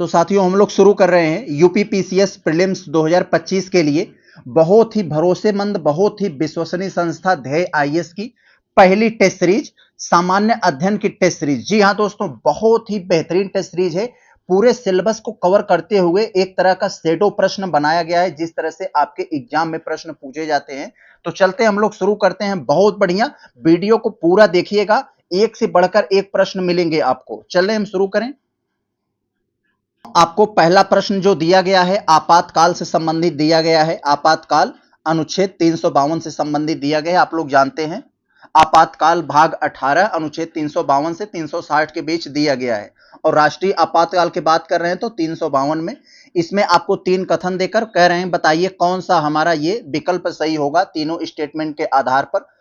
तो साथियों हम लोग शुरू कर रहे हैं यूपी पीसीएस प्रीलिम्स 2025 के लिए बहुत ही भरोसेमंद, बहुत ही विश्वसनीय संस्था ध्येय आईएएस की पहली टेस्ट सीरीज, सामान्य अध्ययन की टेस्ट सीरीज। जी हाँ दोस्तों, बहुत ही बेहतरीन टेस्ट सीरीज है। पूरे सिलेबस को कवर करते हुए एक तरह का सेटो प्रश्न बनाया गया है, जिस तरह से आपके एग्जाम में प्रश्न पूछे जाते हैं। तो चलते हम लोग शुरू करते हैं। बहुत बढ़िया, वीडियो को पूरा देखिएगा, एक से बढ़कर एक प्रश्न मिलेंगे आपको। चलें हम शुरू करें। आपको पहला प्रश्न जो दिया गया है आपातकाल से संबंधित दिया गया है। आपातकाल अनुच्छेद 352 से संबंधित दिया गया है। आप लोग जानते हैं आपातकाल भाग 18 अनुच्छेद 352 से 360 के बीच दिया गया है। और राष्ट्रीय आपातकाल की बात कर रहे हैं तो 352 में इसमें आपको 3 कथन देकर कह रहे हैं बताइए कौन सा हमारा ये विकल्प सही होगा तीनों स्टेटमेंट के आधार पर।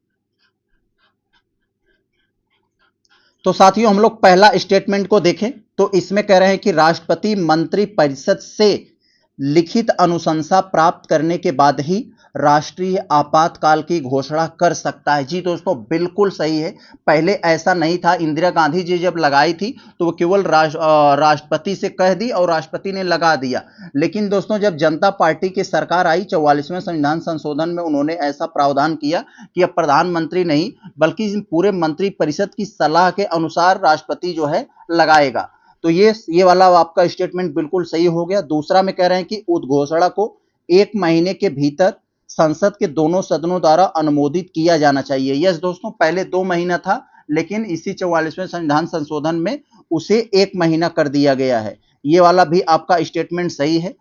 तो साथियों हम लोग पहला स्टेटमेंट को देखें तो इसमें कह रहे हैं कि राष्ट्रपति मंत्रिपरिषद से लिखित अनुशंसा प्राप्त करने के बाद ही राष्ट्रीय आपातकाल की घोषणा कर सकता है। जी दोस्तों, बिल्कुल सही है। पहले ऐसा नहीं था। इंदिरा गांधी जी जब लगाई थी तो वो केवल राष्ट्रपति से कह दी और राष्ट्रपति ने लगा दिया। लेकिन दोस्तों जब जनता पार्टी की सरकार आई 44वें संविधान संशोधन में उन्होंने ऐसा प्रावधान किया कि अब प्रधानमंत्री नहीं बल्कि पूरे मंत्रिपरिषद की सलाह के अनुसार राष्ट्रपति जो है लगाएगा। तो ये वाला आपका स्टेटमेंट बिल्कुल सही हो गया। दूसरा में कह रहे हैं कि उद्घोषणा को 1 महीने के भीतर संसद के दोनों सदनों द्वारा अनुमोदित किया जाना चाहिए। यस दोस्तों, पहले 2 महीना था लेकिन इसी 44वें संविधान संशोधन में उसे 1 महीना कर दिया गया है। ये वाला भी आपका स्टेटमेंट सही है।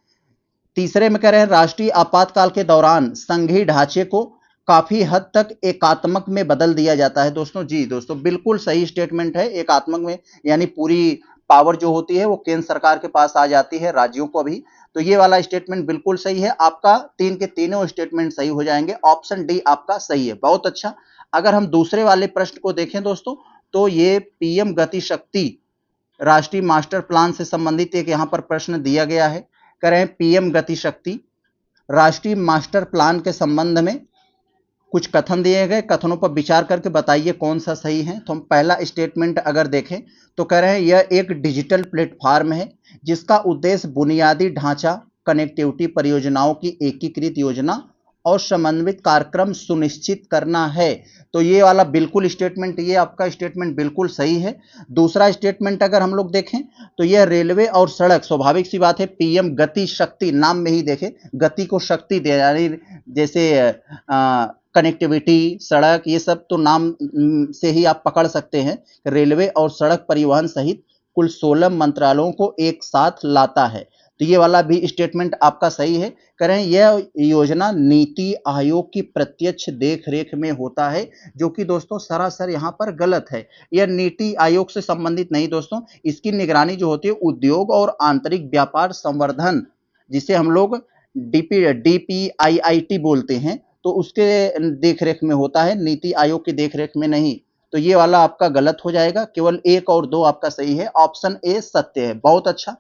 तीसरे में कह रहे हैं राष्ट्रीय आपातकाल के दौरान संघीय ढांचे को काफी हद तक एकात्मक में बदल दिया जाता है। दोस्तों जी दोस्तों, बिल्कुल सही स्टेटमेंट है। एकात्मक में यानी पूरी पावर जो होती है वो केंद्र सरकार के पास आ जाती है, राज्यों को भी। तो ये वाला स्टेटमेंट बिल्कुल सही है। आपका 3 के तीनों स्टेटमेंट सही हो जाएंगे। ऑप्शन डी आपका सही है। बहुत अच्छा। अगर हम दूसरे वाले प्रश्न को देखें दोस्तों तो ये पीएम गति शक्ति राष्ट्रीय मास्टर प्लान से संबंधित एक यहां पर प्रश्न दिया गया है। कह रहे हैं पीएम गति शक्ति राष्ट्रीय मास्टर प्लान के संबंध में कुछ कथन दिए गए, कथनों पर विचार करके बताइए कौन सा सही है। तो हम पहला स्टेटमेंट अगर देखें तो कह रहे हैं यह एक डिजिटल प्लेटफॉर्म है जिसका उद्देश्य बुनियादी ढांचा कनेक्टिविटी परियोजनाओं की एकीकृत योजना और समन्वित कार्यक्रम सुनिश्चित करना है। तो ये वाला बिल्कुल स्टेटमेंट, ये आपका स्टेटमेंट बिल्कुल सही है। दूसरा स्टेटमेंट अगर हम लोग देखें तो यह रेलवे और सड़क, स्वाभाविक सी बात है पीएम गति शक्ति, नाम में ही देखें गति को शक्ति दे, यानी जैसे कनेक्टिविटी, सड़क, ये सब तो नाम से ही आप पकड़ सकते हैं। रेलवे और सड़क परिवहन सहित कुल 16 मंत्रालयों को एक साथ लाता है। तो ये वाला भी स्टेटमेंट आपका सही है। करें यह योजना नीति आयोग की प्रत्यक्ष देखरेख में होता है, जो कि दोस्तों सरासर यहाँ पर गलत है। यह नीति आयोग से संबंधित नहीं दोस्तों। इसकी निगरानी जो होती है उद्योग और आंतरिक व्यापार संवर्धन, जिसे हम लोग DPIIT बोलते हैं, तो उसके देखरेख में होता है, नीति आयोग की देखरेख में नहीं। तो ये वाला आपका गलत हो जाएगा। केवल 1 और 2 आपका सही है। ऑप्शन ए सत्य है। बहुत अच्छा।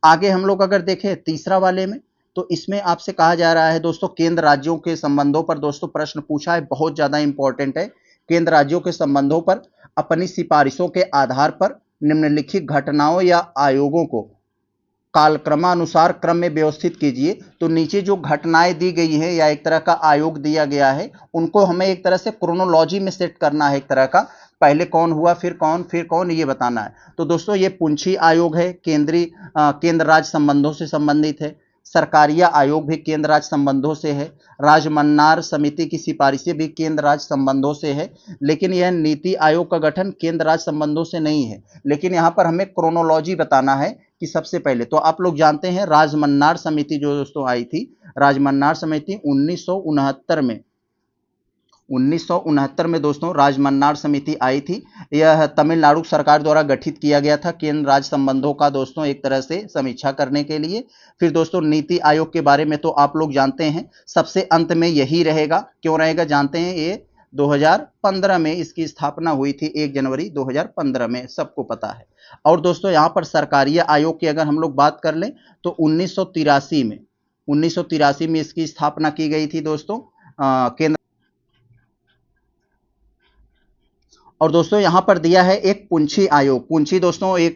आगे हम लोग अगर देखें तीसरा वाले में तो इसमें आपसे कहा जा रहा है दोस्तों केंद्र राज्यों के संबंधों पर दोस्तों प्रश्न पूछा है, बहुत ज्यादा इंपॉर्टेंट है। केंद्र राज्यों के संबंधों पर अपनी सिफारिशों के आधार पर निम्नलिखित घटनाओं या आयोगों को कालक्रमानुसार क्रम में व्यवस्थित कीजिए। तो नीचे जो घटनाएं दी गई है या एक तरह का आयोग दिया गया है, उनको हमें एक तरह से क्रोनोलॉजी में सेट करना है। एक तरह का पहले कौन हुआ फिर कौन ये बताना है। तो दोस्तों ये पुंछी आयोग है, केंद्र राज्य संबंधों से संबंधित है। सरकारिया आयोग भी केंद्र राज्य संबंधों से है। राजमन्नार समिति की सिफारिशें भी केंद्र राज्य संबंधों से है। लेकिन यह नीति आयोग का गठन केंद्र राज्य संबंधों से नहीं है। लेकिन यहाँ पर हमें क्रोनोलॉजी बताना है कि सबसे पहले तो आप लोग जानते हैं राजमन्नार समिति जो दोस्तों आई थी, राजमन्नार समिति 1969 में दोस्तों राजमन्नार समिति आई थी। यह तमिलनाडु सरकार द्वारा गठित किया गया था केंद्र राज्य संबंधों का दोस्तों एक तरह से समीक्षा करने के लिए। फिर दोस्तों नीति आयोग के बारे में तो आप लोग जानते हैं, सबसे अंत में यही रहेगा। क्यों रहेगा जानते हैं, ये 2015 में इसकी स्थापना हुई थी, 1 जनवरी 2015 में, सबको पता है। और दोस्तों यहाँ पर सरकारिया आयोग की अगर हम लोग बात कर लें तो 1983 में इसकी स्थापना की गई थी दोस्तों केंद्र। और दोस्तों यहाँ पर दिया है एक पुंछी आयोग। पुंछी दोस्तों एक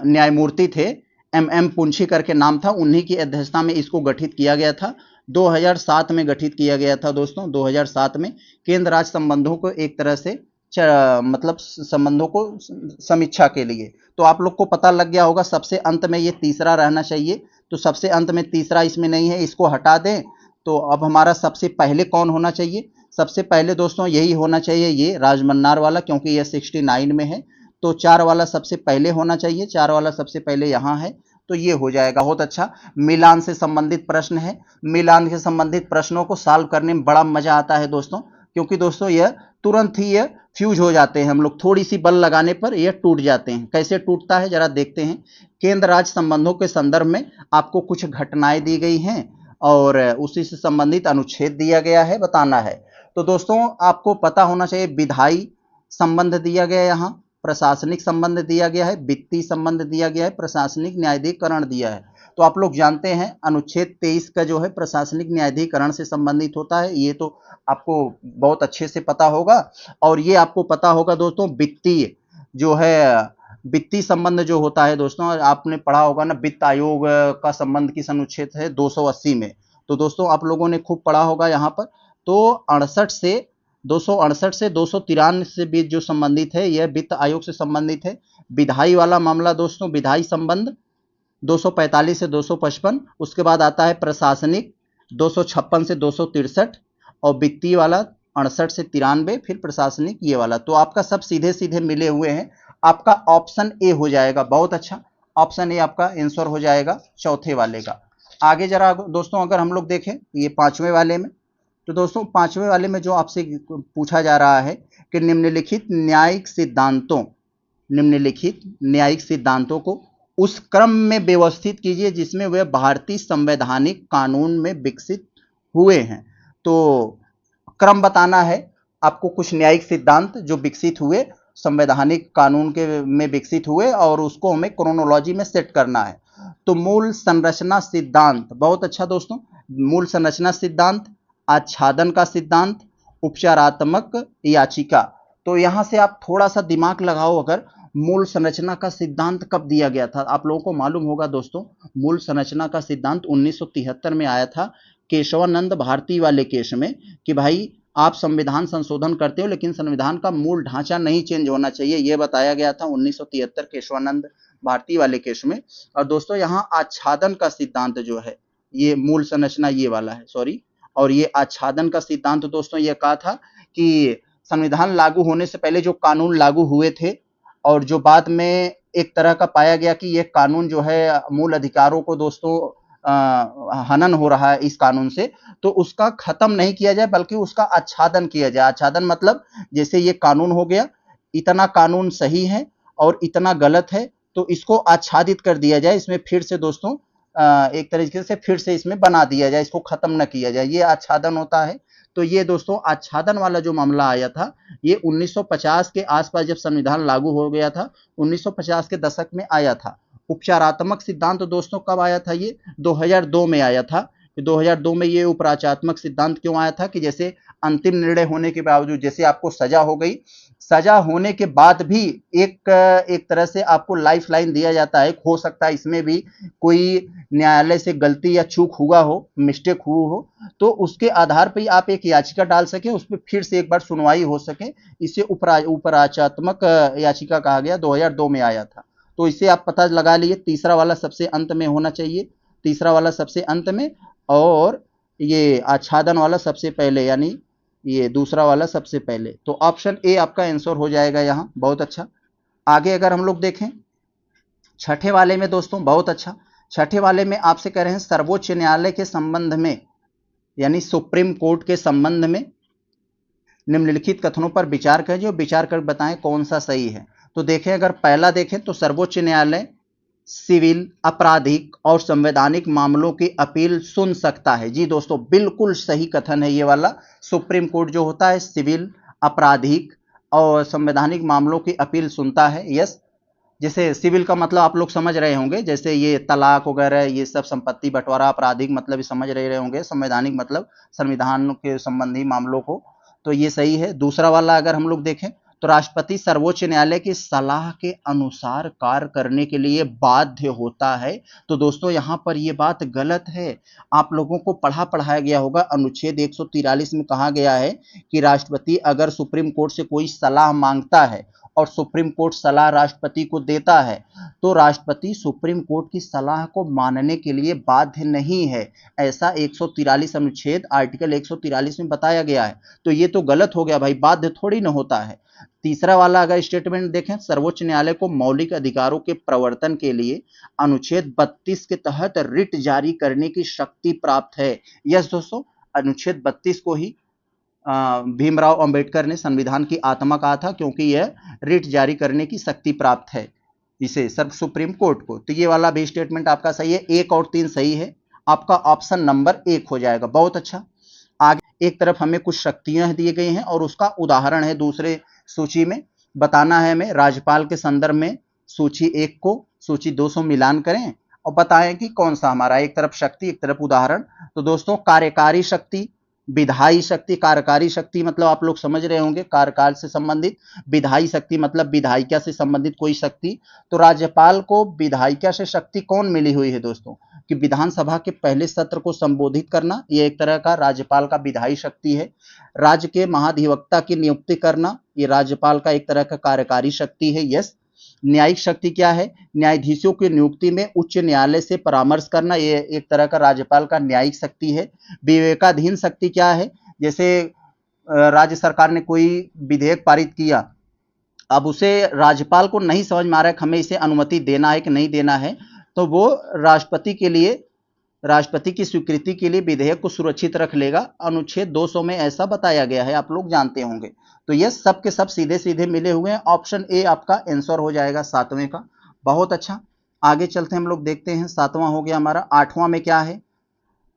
न्यायमूर्ति थे, MM पुंछी करके नाम था, उन्हीं की अध्यक्षता में इसको गठित किया गया था। 2007 में गठित किया गया था दोस्तों, 2007 में केंद्र राज्य संबंधों को एक तरह से मतलब संबंधों को समीक्षा के लिए। तो आप लोग को पता लग गया होगा, सबसे अंत में ये तीसरा रहना चाहिए, तो सबसे अंत में तीसरा इसमें नहीं है, इसको हटा दें। तो अब हमारा सबसे पहले कौन होना चाहिए? सबसे पहले दोस्तों यही होना चाहिए, ये राजमन्नार वाला, क्योंकि ये 69 में है। तो 4 वाला सबसे पहले होना चाहिए, 4 वाला सबसे पहले यहाँ है, तो ये हो जाएगा। बहुत अच्छा। मिलान से संबंधित प्रश्न है। मिलान से संबंधित प्रश्नों को सॉल्व करने में बड़ा मजा आता है दोस्तों, क्योंकि दोस्तों यह तुरंत ही यह फ्यूज हो जाते हैं, हम लोग थोड़ी सी बल लगाने पर यह टूट जाते हैं। कैसे टूटता है जरा देखते हैं। केंद्र राज्य संबंधों के संदर्भ में आपको कुछ घटनाएं दी गई हैं और उसी से संबंधित अनुच्छेद दिया गया है, बताना है। तो दोस्तों आपको पता होना चाहिए, विधायी संबंध दिया गया है, यहाँ प्रशासनिक संबंध दिया गया है, वित्तीय संबंध दिया गया है, प्रशासनिक न्यायाधिकरण दिया है। तो आप लोग जानते हैं अनुच्छेद 23 का जो है प्रशासनिक न्यायाधिकरण से संबंधित होता है, ये तो आपको बहुत अच्छे से पता होगा। और ये आपको पता होगा दोस्तों, वित्तीय जो है, वित्तीय संबंध जो होता है दोस्तों, आपने पढ़ा होगा ना, वित्त आयोग का संबंध किस अनुच्छेद है? 280 में। तो दोस्तों आप लोगों ने खूब पढ़ा होगा यहाँ पर। तो 268 से 293 से बीच जो संबंधित है, यह वित्त आयोग से संबंधित है। विधायी वाला मामला दोस्तों, विधायी संबंध 245 से 255, उसके बाद आता है प्रशासनिक 256 से 263, और वित्तीय वाला 68 से 93, फिर प्रशासनिक ये वाला। तो आपका सब सीधे सीधे मिले हुए हैं, आपका ऑप्शन ए हो जाएगा। बहुत अच्छा, ऑप्शन ए आपका आंसर हो जाएगा चौथे वाले का। आगे जरा दोस्तों अगर हम लोग देखें ये 5वें वाले में, तो दोस्तों 5वें वाले में जो आपसे पूछा जा रहा है कि निम्नलिखित न्यायिक सिद्धांतों को उस क्रम में व्यवस्थित कीजिए जिसमें वे भारतीय संवैधानिक कानून में विकसित हुए हैं। तो क्रम बताना है आपको, कुछ न्यायिक सिद्धांत जो विकसित हुए, संवैधानिक कानून के में विकसित हुए, और उसको हमें क्रोनोलॉजी में सेट करना है। तो मूल संरचना सिद्धांत, बहुत अच्छा दोस्तों, मूल संरचना सिद्धांत, आच्छादन का सिद्धांत, उपचारात्मक याचिका। तो यहां से आप थोड़ा सा दिमाग लगाओ, अगर मूल संरचना का सिद्धांत कब दिया गया था? आप लोगों को मालूम होगा दोस्तों, मूल संरचना का सिद्धांत 1973 में आया था, केशवानंद भारती वाले केस में, कि भाई आप संविधान संशोधन करते हो लेकिन संविधान का मूल ढांचा नहीं चेंज होना चाहिए, यह बताया गया था 1973 केशवानंद भारती वाले केस में। और दोस्तों यहाँ आच्छादन का सिद्धांत जो है, ये मूल संरचना ये वाला है, सॉरी, और ये आच्छादन का सिद्धांत दोस्तों ये कहा था कि संविधान लागू होने से पहले जो कानून लागू हुए थे, और जो बाद में एक तरह का पाया गया कि ये कानून जो है मूल अधिकारों को दोस्तों हनन हो रहा है इस कानून से, तो उसका खत्म नहीं किया जाए बल्कि उसका आच्छादन किया जाए। आच्छादन मतलब जैसे ये कानून हो गया, इतना कानून सही है और इतना गलत है, तो इसको आच्छादित कर दिया जाए, इसमें फिर से दोस्तों एक तरीके से फिर से इसमें बना दिया जाए, इसको खत्म न किया जाए, ये आच्छादन होता है। तो ये दोस्तों आच्छादन वाला जो मामला आया था, ये 1950 के आसपास जब संविधान लागू हो गया था, 1950 के दशक में आया था। उपचारात्मक सिद्धांत दोस्तों कब आया था? ये 2002 में आया था। 2002 में ये उपचारात्मक सिद्धांत क्यों आया था कि जैसे अंतिम निर्णय होने के बावजूद, जैसे आपको सजा हो गई, सजा होने के बाद भी एक तरह से आपको लाइफ लाइन दिया जाता है, हो सकता है इसमें भी कोई न्यायालय से गलती या चूक हुआ हो, मिस्टेक हुई हो, तो उसके आधार पर आप एक याचिका डाल सकें, उस पर फिर से एक बार सुनवाई हो सके, इसे उपचारात्मक याचिका कहा गया, 2002 में आया था। तो इसे आप पता लगा लिए, तीसरा वाला सबसे अंत में होना चाहिए, तीसरा वाला सबसे अंत में, और ये आच्छादन वाला सबसे पहले, यानी ये दूसरा वाला सबसे पहले। तो ऑप्शन ए आपका आंसर हो जाएगा यहाँ। बहुत अच्छा। आगे अगर हम लोग देखें छठे वाले में दोस्तों, बहुत अच्छा, छठे वाले में आपसे कह रहे हैं सर्वोच्च न्यायालय के संबंध में, यानी सुप्रीम कोर्ट के संबंध में निम्नलिखित कथनों पर विचार करें, जो विचार कर बताएं कौन सा सही है। तो देखें, अगर पहला देखें तो सर्वोच्च न्यायालय सिविल, आपराधिक और संवैधानिक मामलों की अपील सुन सकता है। जी दोस्तों, बिल्कुल सही कथन है ये वाला। सुप्रीम कोर्ट जो होता है सिविल, आपराधिक और संवैधानिक मामलों की अपील सुनता है। यस, जैसे सिविल का मतलब आप लोग समझ रहे होंगे, जैसे ये तलाक वगैरह, ये सब संपत्ति बंटवारा। आपराधिक मतलब समझ रहे होंगे, संवैधानिक मतलब संविधान के संबंधी मामलों को। तो ये सही है। दूसरा वाला अगर हम लोग देखें तो राष्ट्रपति सर्वोच्च न्यायालय की सलाह के अनुसार कार्य करने के लिए बाध्य होता है। तो दोस्तों यहां पर यह बात गलत है। आप लोगों को पढ़ाया गया होगा, अनुच्छेद 143 में कहा गया है कि राष्ट्रपति अगर सुप्रीम कोर्ट से कोई सलाह मांगता है और सुप्रीम कोर्ट सलाह राष्ट्रपति को देता है तो राष्ट्रपति सुप्रीम कोर्ट की सलाह को मानने के लिए बाध्य नहीं है। ऐसा 143 अनुच्छेद आर्टिकल 143 में बताया गया है। तो ये तो गलत हो गया भाई, बाध्य थोड़ी ना होता है। तीसरा वाला अगर स्टेटमेंट देखें, सर्वोच्च न्यायालय को मौलिक अधिकारों के प्रवर्तन के लिए अनुच्छेद 32 के तहत रिट जारी करने की शक्ति प्राप्त है। यस दोस्तों, अनुच्छेद 32 को ही भीमराव अंबेडकर ने संविधान की आत्मा कहा था, क्योंकि यह रिट जारी करने की शक्ति प्राप्त है इसे सर्व सुप्रीम कोर्ट को। तो ये वाला भी स्टेटमेंट आपका सही है, 1 और 3 सही है, आपका ऑप्शन नंबर 1 हो जाएगा। बहुत अच्छा। आगे एक तरफ हमें कुछ शक्तियां दिए गई हैं और उसका उदाहरण है दूसरे सूची में, बताना है हमें राज्यपाल के संदर्भ में सूची 1 को सूची 2 से मिलान करें और बताएं कि कौन सा हमारा, एक तरफ शक्ति एक तरफ उदाहरण। तो दोस्तों कार्यकारी शक्ति, विधायी शक्ति, कार्यकारी शक्ति मतलब आप लोग समझ रहे होंगे कार्यकाल से संबंधित, विधायी शक्ति मतलब विधायिका से संबंधित कोई शक्ति। तो राज्यपाल को विधायिका से शक्ति कौन मिली हुई है दोस्तों, कि विधानसभा के पहले सत्र को संबोधित करना, ये एक तरह का राज्यपाल का विधायी शक्ति है। राज्य के महाधिवक्ता की नियुक्ति करना, ये राज्यपाल का एक तरह का कार्यकारी शक्ति है। यस। न्यायिक शक्ति क्या है, न्यायाधीशों की नियुक्ति में उच्च न्यायालय से परामर्श करना, ये एक तरह का राज्यपाल का न्यायिक शक्ति है। विवेकाधीन शक्ति क्या है, जैसे राज्य सरकार ने कोई विधेयक पारित किया, अब उसे राज्यपाल को नहीं समझ में आ रहा है कि हमें इसे अनुमति देना है कि नहीं देना है, तो वो राष्ट्रपति की स्वीकृति के लिए विधेयक को सुरक्षित रख लेगा। अनुच्छेद 200 में ऐसा बताया गया है, आप लोग जानते होंगे। तो ये सब के सब सीधे सीधे मिले हुए हैं, ऑप्शन ए आपका आंसर हो जाएगा 7वें का। बहुत अच्छा, आगे चलते हैं हम लोग देखते हैं। 7वां हो गया हमारा। 8वां में क्या है,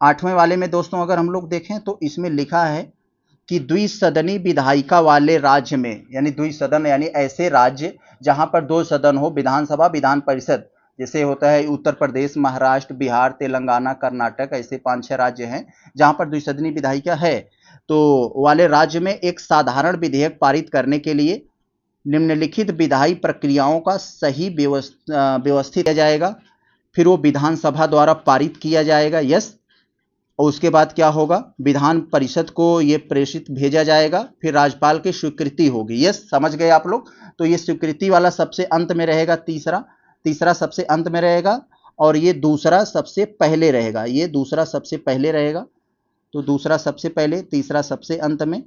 8वें वाले में दोस्तों अगर हम लोग देखें तो इसमें लिखा है कि द्विसदनी विधायिका वाले राज्य में, यानी द्विसदन यानी ऐसे राज्य जहां पर 2 सदन हो, विधानसभा विधान परिषद, जैसे होता है उत्तर प्रदेश, महाराष्ट्र, बिहार, तेलंगाना, कर्नाटक, ऐसे 5-6 राज्य हैं जहां पर द्विसदनी विधायिका है। तो वाले राज्य में एक साधारण विधेयक पारित करने के लिए निम्नलिखित विधायी प्रक्रियाओं का सही व्यवस्थित किया जाएगा, फिर वो विधानसभा द्वारा पारित किया जाएगा। यस। और उसके बाद क्या होगा, विधान परिषद को ये प्रेषित भेजा जाएगा, फिर राज्यपाल की स्वीकृति होगी। यस, समझ गए आप लोग। तो ये स्वीकृति वाला सबसे अंत में रहेगा, तीसरा सबसे अंत में रहेगा, और ये दूसरा सबसे पहले रहेगा। ये दूसरा सबसे पहले रहेगा, तो दूसरा सबसे पहले, तीसरा सबसे अंत में।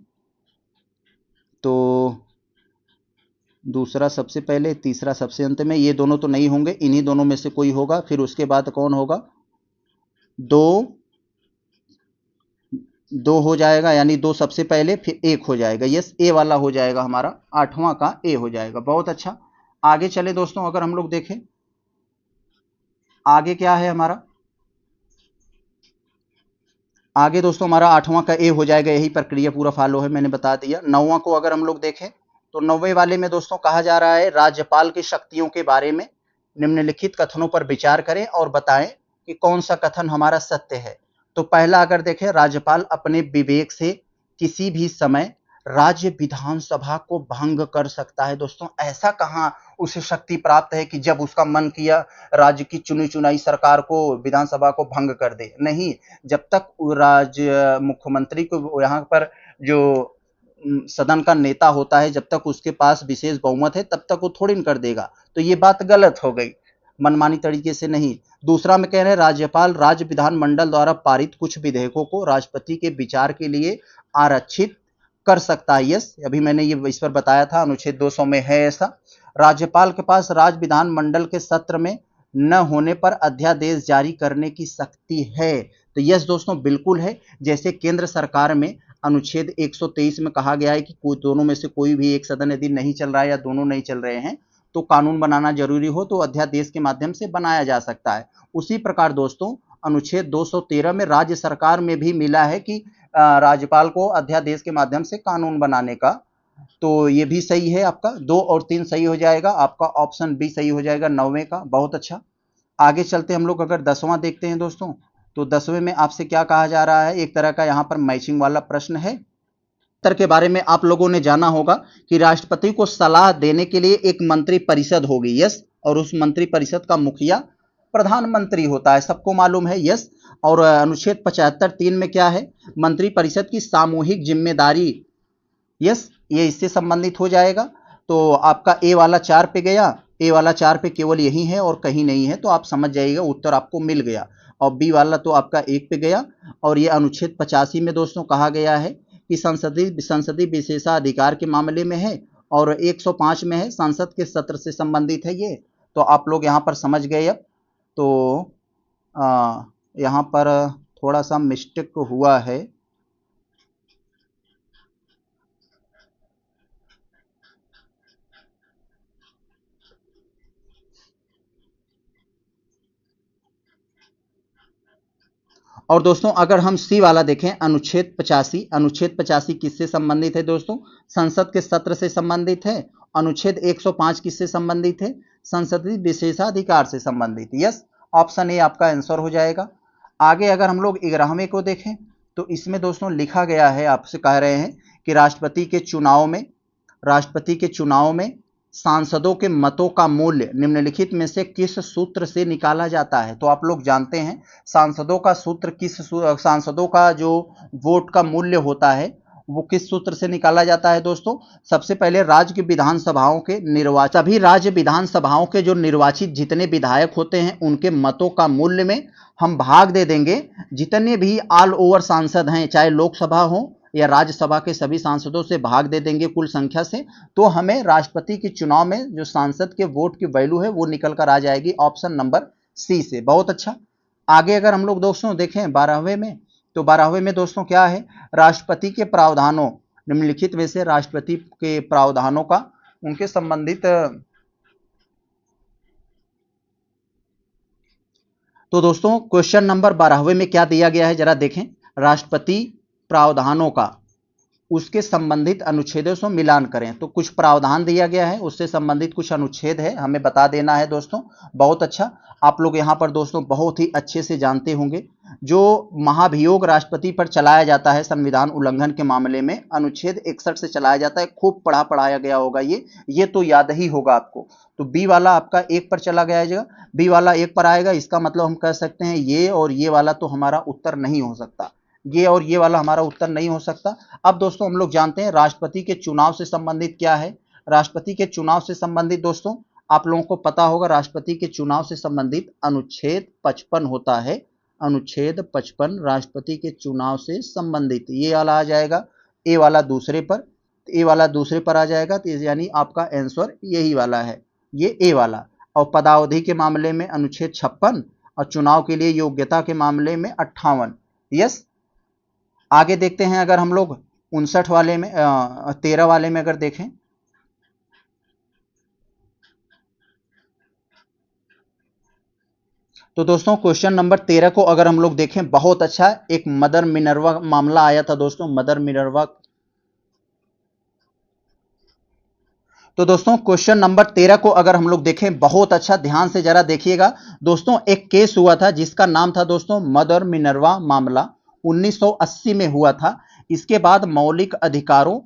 तो दूसरा सबसे पहले, तीसरा सबसे अंत में, ये दोनों तो नहीं होंगे, इन्हीं दोनों में से कोई होगा। फिर उसके बाद कौन होगा, दो हो जाएगा, यानी 2 सबसे पहले फिर 1 हो जाएगा। यस, ए वाला हो जाएगा हमारा, 8वां का ए हो जाएगा। बहुत अच्छा, आगे चले दोस्तों। अगर हम लोग देखें आगे क्या है हमारा, आगे दोस्तों हमारा 8वां का ए हो जाएगा, यही प्रक्रिया पूरा फॉलो है, मैंने बता दिया। 9वां को अगर हम लोग देखें तो 9वें वाले में दोस्तों कहा जा रहा है राज्यपाल की शक्तियों के बारे में निम्नलिखित कथनों पर विचार करें और बताएं कि कौन सा कथन हमारा सत्य है। तो पहला अगर देखें, राज्यपाल अपने विवेक से किसी भी समय राज्य विधानसभा को भंग कर सकता है। दोस्तों ऐसा कहां उसे शक्ति प्राप्त है कि जब उसका मन किया राज्य की चुनी चुनाई सरकार को, विधानसभा को भंग कर दे? नहीं, जब तक राज्य मुख्यमंत्री को, यहाँ पर जो सदन का नेता होता है, जब तक उसके पास विशेष बहुमत है तब तक वो थोड़ी न कर देगा। तो ये बात गलत हो गई, मनमानी तरीके से नहीं। दूसरा में कह रहे हैं राज्यपाल राज्य विधानमंडल द्वारा पारित कुछ विधेयकों को राष्ट्रपति के विचार के लिए आरक्षित कर सकता है। यस, अभी मैंने ये इस पर बताया था, अनुच्छेद 200 में है ऐसा। राज्यपाल के पास राज्य विधानमंडल के सत्र में न होने पर अध्यादेश जारी करने की शक्ति है। तो यस दोस्तों, बिल्कुल है। जैसे केंद्र सरकार में अनुच्छेद 123 में कहा गया है कि दोनों में से कोई भी एक सदन यदि नहीं चल रहा है या दोनों नहीं चल रहे हैं तो कानून बनाना जरूरी हो तो अध्यादेश के माध्यम से बनाया जा सकता है। उसी प्रकार दोस्तों अनुच्छेद 213 में राज्य सरकार में भी मिला है कि राज्यपाल को अध्यादेश के माध्यम से कानून बनाने का। तो ये भी सही है, आपका 2 और 3 सही हो जाएगा, आपका ऑप्शन बी सही हो जाएगा 9वें का। बहुत अच्छा, आगे चलते हम लोग अगर 10वां देखते हैं दोस्तों, तो 10वें में आपसे क्या कहा जा रहा है, एक तरह का यहाँ पर मैचिंग वाला प्रश्न है। उत्तर के बारे में आप लोगों ने जाना होगा कि राष्ट्रपति को सलाह देने के लिए एक मंत्री परिषद होगी, यस, और उस मंत्री परिषद का मुखिया प्रधानमंत्री होता है, सबको मालूम है, यस। और अनुच्छेद 75(3) में क्या है, मंत्री परिषद की सामूहिक जिम्मेदारी, यस, ये इससे संबंधित हो जाएगा। तो आपका ए वाला 4 पे गया, ए वाला 4 पे केवल यही है और कहीं नहीं है, तो आप समझ जाइएगा उत्तर आपको मिल गया। और बी वाला तो आपका 1 पे गया। और ये अनुच्छेद 85 में दोस्तों कहा गया है कि संसदीय विशेषाधिकार के मामले में है, और 105 में है संसद के सत्र से संबंधित है ये। तो आप लोग यहाँ पर समझ गए। अब तो यहाँ पर थोड़ा सा मिस्टेक हुआ है, और दोस्तों अगर हम सी वाला देखें, अनुच्छेद 85 किससे संबंधित है दोस्तों, संसद के सत्र से संबंधित है। अनुच्छेद 105 किससे संबंधित है, संसदीय विशेषाधिकार से संबंधित, यस, ऑप्शन ए आपका आंसर हो जाएगा। आगे अगर हम लोग 11वें को देखें तो इसमें दोस्तों लिखा गया है, आपसे कह रहे हैं कि राष्ट्रपति के चुनाव में सांसदों के मतों का मूल्य निम्नलिखित में से किस सूत्र से निकाला जाता है। तो आप लोग जानते हैं सांसदों का जो वोट का मूल्य होता है वो किस सूत्र से निकाला जाता है दोस्तों। सबसे पहले सभी राज्य विधानसभाओं के जो निर्वाचित जितने विधायक होते हैं उनके मतों का मूल्य में हम भाग दे देंगे जितने भी ऑल ओवर सांसद हैं, चाहे लोकसभा हो या राज्यसभा के सभी सांसदों से भाग दे देंगे कुल संख्या से, तो हमें राष्ट्रपति के चुनाव में जो सांसद के वोट की वैल्यू है वो निकल कर आ जाएगी ऑप्शन नंबर सी से। बहुत अच्छा। आगे अगर हम लोग दोस्तों देखें 12वें में, तो 12वें में दोस्तों क्या है, राष्ट्रपति के प्रावधानों, निम्नलिखित में से राष्ट्रपति के प्रावधानों का उनके संबंधित, तो दोस्तों क्वेश्चन नंबर 12वें में क्या दिया गया है जरा देखें, राष्ट्रपति प्रावधानों का उसके संबंधित अनुच्छेदों से मिलान करें। तो कुछ प्रावधान दिया गया है, उससे संबंधित कुछ अनुच्छेद है, हमें बता देना है दोस्तों। बहुत अच्छा, आप लोग यहाँ पर दोस्तों बहुत ही अच्छे से जानते होंगे जो महाभियोग राष्ट्रपति पर चलाया जाता है संविधान उल्लंघन के मामले में, अनुच्छेद 61 से चलाया जाता है, खूब पढ़ाया गया होगा ये तो याद ही होगा आपको। तो बी वाला आपका 1 पर चला गया जाएगा, बी वाला 1 पर आएगा, इसका मतलब हम कह सकते हैं ये और ये वाला तो हमारा उत्तर नहीं हो सकता, ये और ये वाला हमारा उत्तर नहीं हो सकता। अब दोस्तों हम लोग जानते हैं राष्ट्रपति के चुनाव से संबंधित क्या है, राष्ट्रपति के चुनाव से संबंधित दोस्तों आप लोगों को पता होगा, राष्ट्रपति के चुनाव से संबंधित अनुच्छेद 55 होता है, अनुच्छेद 55 राष्ट्रपति के चुनाव से संबंधित, ये वाला आ जाएगा, ए वाला दूसरे पर आ जाएगा, तो यानी आपका आंसर यही वाला है, ये ए वाला। और पदावधि के मामले में अनुच्छेद 56 और चुनाव के लिए योग्यता के मामले में 58, यस। आगे देखते हैं अगर हम लोग 59 वाले में 13 वाले में अगर देखें, तो दोस्तों क्वेश्चन नंबर 13 को अगर हम लोग देखें, बहुत अच्छा, एक मदर मिनर्वा मामला आया था दोस्तों, मदर मिनर्वा। तो दोस्तों क्वेश्चन नंबर 13 को अगर हम लोग देखें, बहुत अच्छा ध्यान से जरा देखिएगा दोस्तों, एक केस हुआ था जिसका नाम था दोस्तों मदर मिनर्वा मामला, 1980 में हुआ था। इसके बाद मौलिक अधिकारों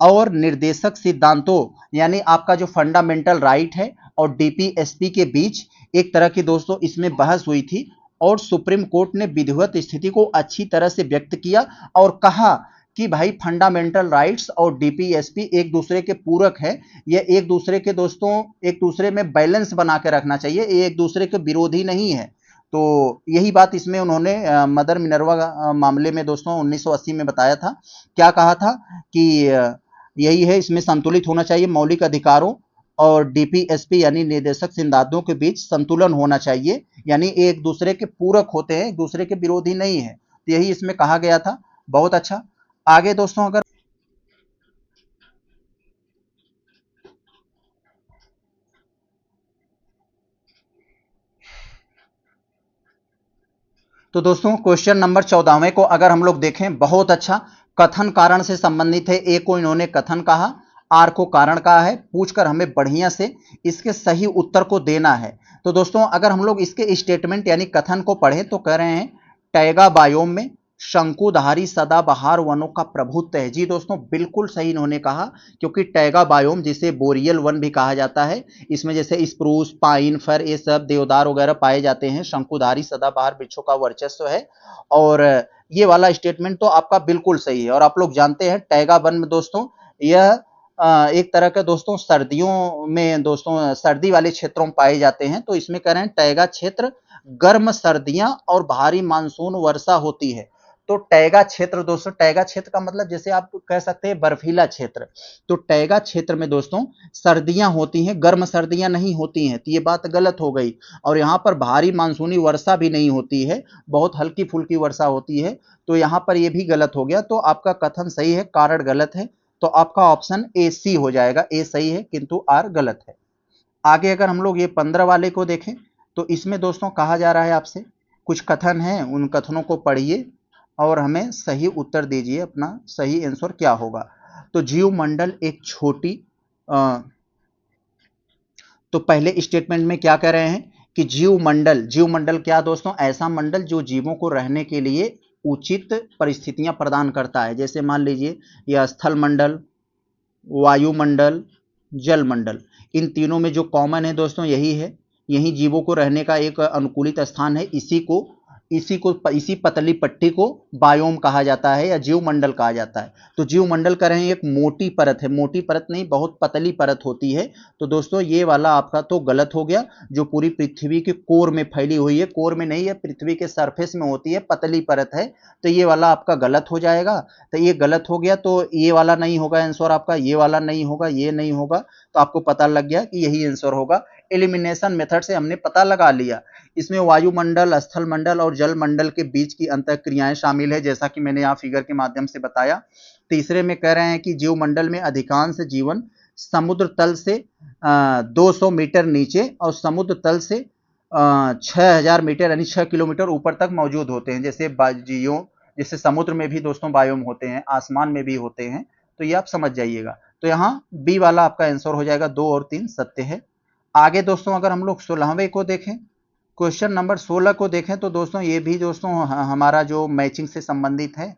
और निर्देशक सिद्धांतों यानी आपका जो फंडामेंटल राइट है और डीपीएसपी के बीच एक तरह की दोस्तों इसमें बहस हुई थी, और सुप्रीम कोर्ट ने विधिवत स्थिति को अच्छी तरह से व्यक्त किया और कहा कि भाई फंडामेंटल राइट्स और डीपीएसपी एक दूसरे के पूरक है, ये एक दूसरे के दोस्तों एक दूसरे में बैलेंस बना के रखना चाहिए, ये एक दूसरे के विरोधी नहीं है। तो यही बात इसमें उन्होंने मदर मिनर्वा मामले में दोस्तों 1980 में बताया था। क्या कहा था कि यही है, इसमें संतुलित होना चाहिए, मौलिक अधिकारों और डीपीएसपी यानी निर्देशक सिद्धांतों के बीच संतुलन होना चाहिए, यानी एक दूसरे के पूरक होते हैं, एक दूसरे के विरोधी नहीं है, तो यही इसमें कहा गया था। बहुत अच्छा। आगे दोस्तों अगर तो दोस्तों क्वेश्चन नंबर 14वें को अगर हम लोग देखें, बहुत अच्छा, कथन कारण से संबंधित है। ए को इन्होंने कथन कहा, आर को कारण कहा है, पूछकर हमें बढ़िया से इसके सही उत्तर को देना है। तो दोस्तों अगर हम लोग इसके स्टेटमेंट यानी कथन को पढ़ें तो कह रहे हैं टैगा बायोम में शंकुधारी सदाबहार वनों का प्रभुत्व है। जी दोस्तों, बिल्कुल सही इन्होंने कहा, क्योंकि टैगा बायोम जिसे बोरियल वन भी कहा जाता है, इसमें जैसे स्प्रूस, पाइन, फर, ये सब देवदार वगैरह पाए जाते हैं। शंकुधारी सदाबहार वृक्षों का वर्चस्व है। और ये वाला स्टेटमेंट तो आपका बिल्कुल सही है। और आप लोग जानते हैं टैगा वन में दोस्तों यह एक तरह का दोस्तों सर्दियों में दोस्तों सर्दी वाले क्षेत्रों में पाए जाते हैं। तो इसमें कह रहे हैं टैगा क्षेत्र गर्म सर्दियां और भारी मानसून वर्षा होती है। तो टैगा क्षेत्र दोस्तों, टैगा क्षेत्र का मतलब जैसे आप कह सकते हैं बर्फीला क्षेत्र। तो टैगा क्षेत्र में दोस्तों सर्दियां होती हैं, गर्म सर्दियां नहीं होती हैं, तो ये बात गलत हो गई। और यहाँ पर भारी मानसूनी वर्षा भी नहीं होती है, बहुत हल्की फुल्की वर्षा होती है। तो यहाँ पर ये भी गलत हो गया। तो आपका कथन सही है, कारण गलत है। तो आपका ऑप्शन ए सी हो जाएगा। ए सही है किंतु आर गलत है। आगे अगर हम लोग ये 15 वाले को देखें तो इसमें दोस्तों कहा जा रहा है आपसे कुछ कथन हैं, उन कथनों को पढ़िए और हमें सही उत्तर दीजिए, अपना सही आंसर क्या होगा। तो जीवमंडल एक छोटी तो पहले स्टेटमेंट में क्या कह रहे हैं कि जीवमंडल, जीवमंडल क्या दोस्तों, ऐसा मंडल जो जीवों को रहने के लिए उचित परिस्थितियां प्रदान करता है। जैसे मान लीजिए यह स्थल मंडल, वायुमंडल, जलमंडल, इन तीनों में जो कॉमन है दोस्तों यही है, यही जीवों को रहने का एक अनुकूलित स्थान है। इसी पतली पट्टी को बायोम कहा जाता है या जीवमंडल कहा जाता है। तो जीवमंडल कह रहे हैं एक मोटी परत है, मोटी परत नहीं, बहुत पतली परत होती है। तो दोस्तों ये वाला आपका तो गलत हो गया, जो पूरी पृथ्वी के कोर में फैली हुई है, कोर में नहीं है, पृथ्वी के सरफेस में होती है, पतली परत है। तो ये वाला आपका गलत हो जाएगा। तो ये गलत हो गया, तो ये वाला नहीं होगा आंसर आपका, ये वाला नहीं होगा, ये नहीं होगा। तो आपको पता लग गया कि यही आंसर होगा। एलिमिनेशन मेथड से हमने पता लगा लिया। इसमें वायुमंडल, स्थल मंडल और जल मंडल के बीच की अंतःक्रियाएं शामिल है, जैसा कि मैंने यहाँ फिगर के माध्यम से बताया। तीसरे में कह रहे हैं कि जीवमंडल में अधिकांश जीवन समुद्र तल से 200 मीटर नीचे और समुद्र तल से 6000 मीटर यानी 6 किलोमीटर ऊपर तक मौजूद होते हैं। जैसे समुद्र में भी दोस्तों बायोम होते हैं, आसमान में भी होते हैं। तो ये आप समझ जाइएगा। तो यहाँ बी वाला आपका आंसर हो जाएगा, 2 और 3 सत्य है। आगे दोस्तों अगर हम लोग 16वें को देखें, क्वेश्चन नंबर 16 को देखें, तो दोस्तों ये भी दोस्तों हमारा जो मैचिंग से संबंधित है।